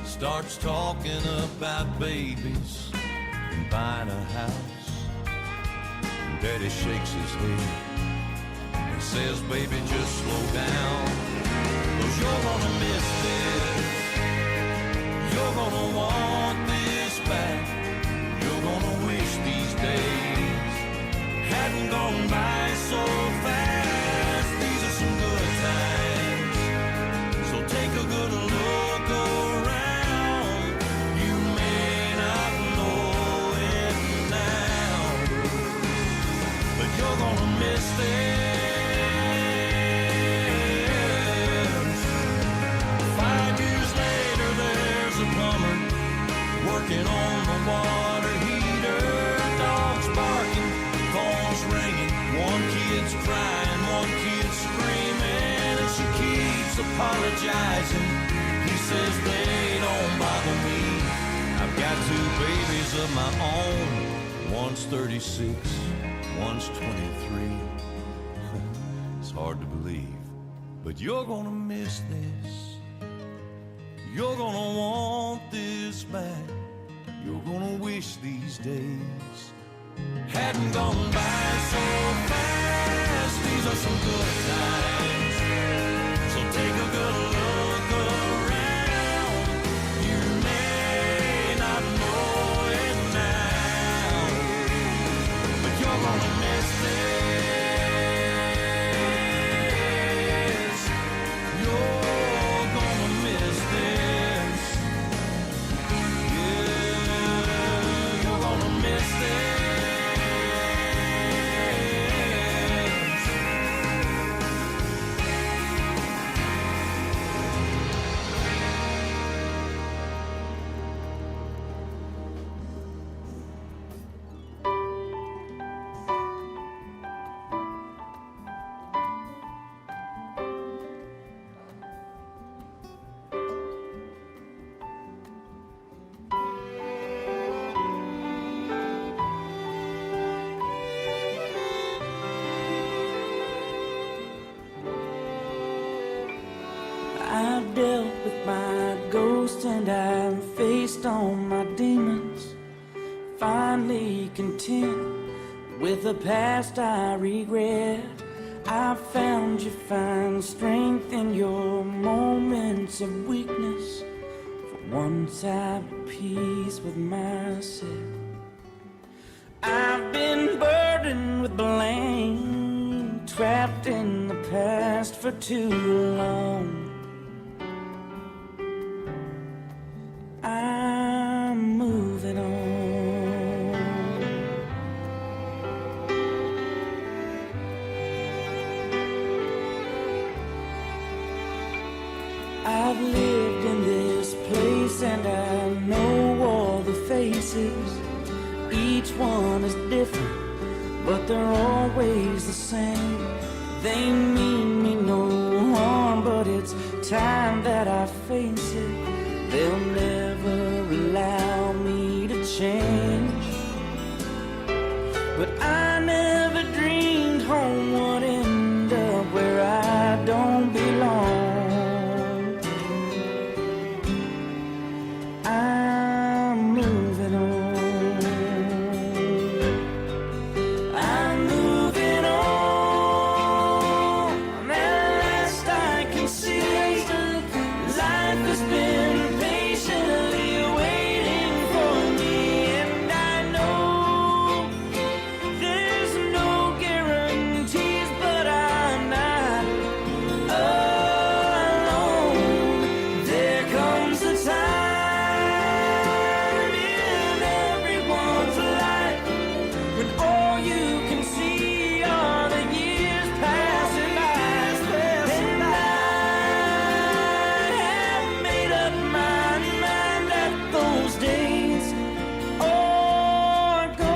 Starts talking about babies and buying a house. And daddy shakes his head and says, baby, just slow down. You're gonna miss this. You're gonna want this back. You're gonna wish these days hadn't gone by so fast. These are some good times, so take a good look around. You may not know it now, but you're gonna miss this. Working on the water heater, dogs barking, phones ringing, one kid's crying, one kid's screaming, and she keeps apologizing. He says they don't bother me. I've got two babies of my own. One's 36, one's 23. It's hard to believe, but you're gonna miss this. You're gonna want this back. you're gonna wish these days hadn't gone by so fast. These are some good times, so take a good look around. You may not know it now, but you're gonna miss this. You're gonna miss this. Yeah, you're gonna miss this. I've dealt with my ghost and I've faced all my demons. Finally content with the past I regret. I found you find strength in your moments of weakness. For once I've at peace with myself. I've been burdened with blame, trapped in the past for too long. I'm moving on. I've lived in this place and I know all the faces. Each one is different, but they're always the same. They mean me no harm, but it's time that I face it. They'll never allow me to change. But I never dreamed home would end up where I don't belong. I'm moving on. I'm moving on. At last I can see life has been patiently waiting for me, and I know there's no guarantees, but I'm not alone. There comes a time in everyone's life when all you can see are the years passing by. And I have made up my mind that those days are gone.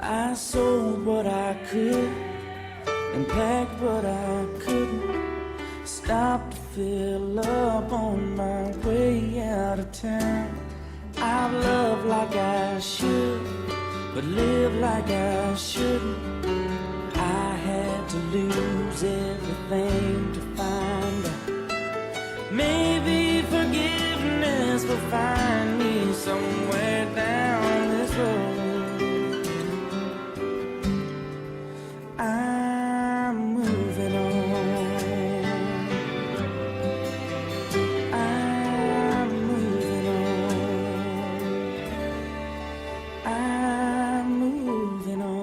I sold what I could and packed what I couldn't. Stopped to fill up on my way out of town. I've loved like I should, but lived like I shouldn't. I had to lose everything to find out. Maybe forgiveness will find me somewhere down this road. I'm moving on. I'm moving on. I'm moving on.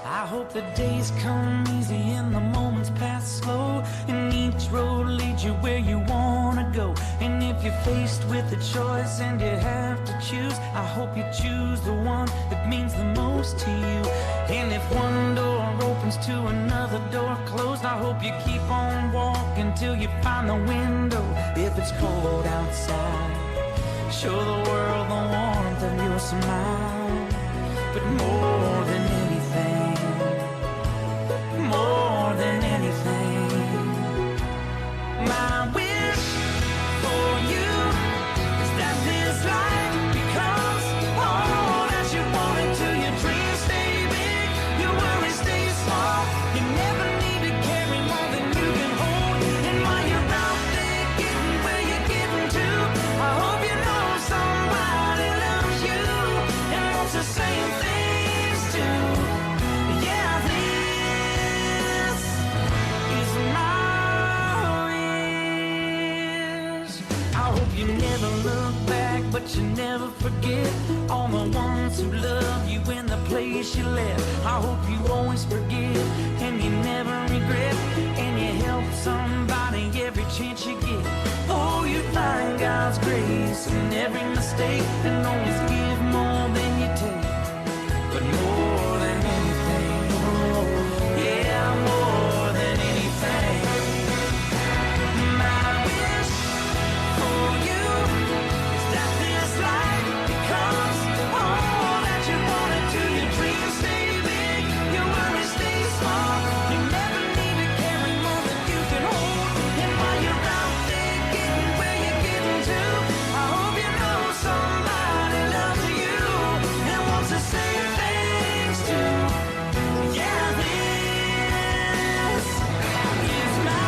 I hope the days come easy and the moments pass slow, and each road leads you where you wanna go. And if you you're faced with a choice and you have to choose, I hope you choose the one that means the most to you. And if one door opens to another door closed, I hope you keep on walking till you find the window. If it's cold outside, show the world the warmth of your smile. But more than anything, more than anything, my wish for you is that this life becomes all that you want it to. Your dreams stay big, your worries stay small. You never need to carry more than you can hold. And while you're out there getting where you're getting to, I hope you know somebody loves you and wants the same things too. Yeah, this is my wish. I hope you never look back, but you never forget all the ones who love you in the place you left. I hope you always forgive and you never regret, and you help somebody every chance you get. Oh, you find God's grace in every mistake and always give more than you take. But more than anything, yeah, more than anything, my wish for you is that this life becomes all that you want it to. Your dreams stay big, your worries stay small. You never need to carry more than you can hold. And while you're out there getting where you're getting to, I hope you know somebody loves you and wants the same things too. Yeah, this is my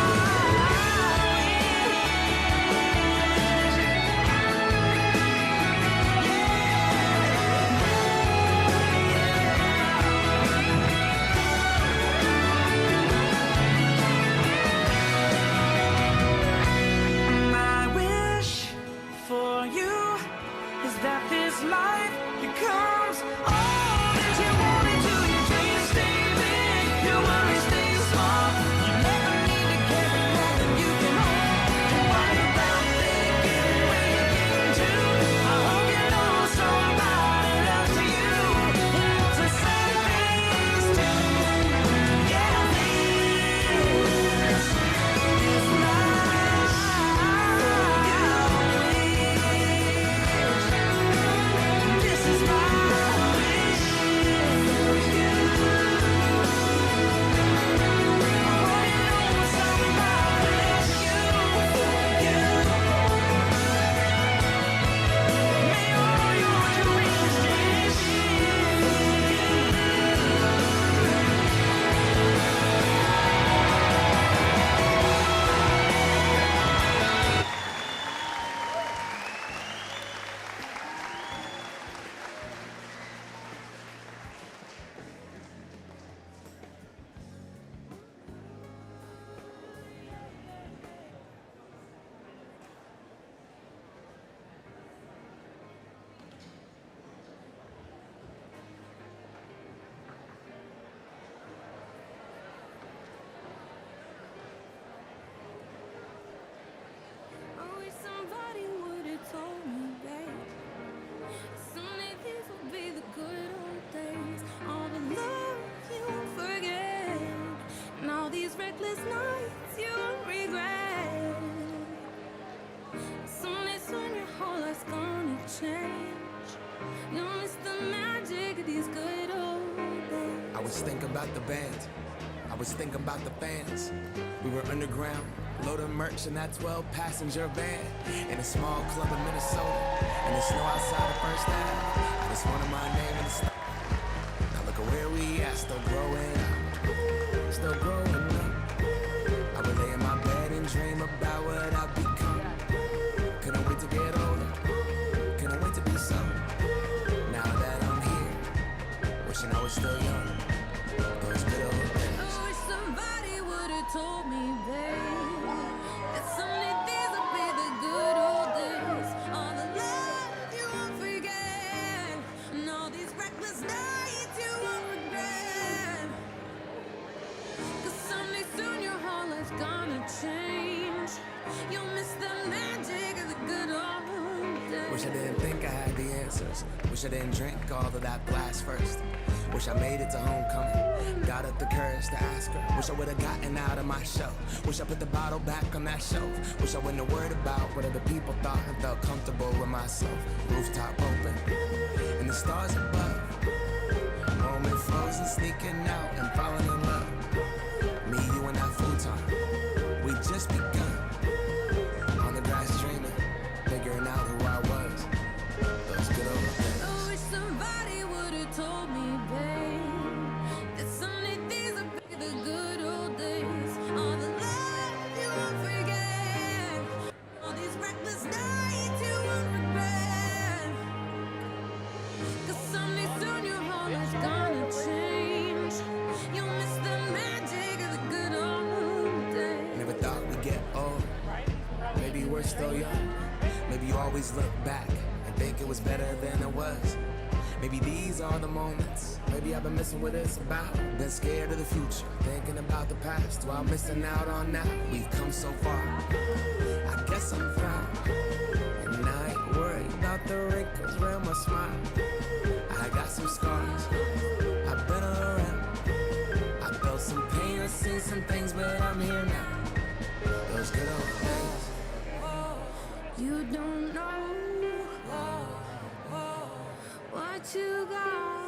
My wish for you is that this life becomes all that you want it to. Your dreams stay big, your worries stay small. You never need to carry more than you can hold. And while you're out there getting where you're getting to, I hope you know somebody loves you and wants the same things too. Yeah, this is my This is my wish for you. Oh, you know somebody loves you, for you. May all your dreams stay I wish somebody would have told me, babe, someday these will be the good old days. All the love you won't forget, and all these reckless nights you won't regret. Someday soon your whole life's gonna change. You'll miss the magic of these good old days. I was thinking about the band. I was thinking about the fans. We were underground, loaded merch in that 12-passenger van in a small club in Minnesota. In the snow outside the first Ave. I just wanted my name in the snow. Now look at where we at, still growing up. Still growing up. I would lay in my bed and dream about what I've become. Couldn't wait to get older. Couldn't wait to be sober. Now that I'm here, wishing I was still young. Those good old days. I wish somebody would have told me, babe, that someday these will be the good old days. All the love you won't forget, and all these reckless nights you won't regret. 'Cause Wish I didn't think I had the answers. Wish I didn't drink all of that blast first. Wish I made it to homecoming. Got up the courage to ask her. Wish I would've gotten out of my show. Wish I put the bottle back on that shelf. Wish I wouldn't have worried about what other people thought and felt comfortable with myself. Rooftop open, and the stars above. Moment frozen, sneaking out and falling in love. Me, you, and that futon. We just begun. On the grass dreaming, figuring out who I was. Those good old days. I wish somebody would've told me, babe, that someday things would be the good old days. All the love you won't forget, all these reckless nights you won't regret. 'Cause someday soon your whole life's gonna change. You'll miss the magic of the good old days. Never thought we'd get old. Maybe we're still young. Maybe you always look back and think it was better than it was. Maybe these are the moments. Maybe I've been missing what it's about. Been scared of the future, thinking about the past while missing out on now. We've come so far. I guess I'm proud. And I ain't worried about the wrinkles around my smile. I got some scars. I've been around. I felt some pain, I've seen some things, but I'm here now. Those good old days. You don't know what you got.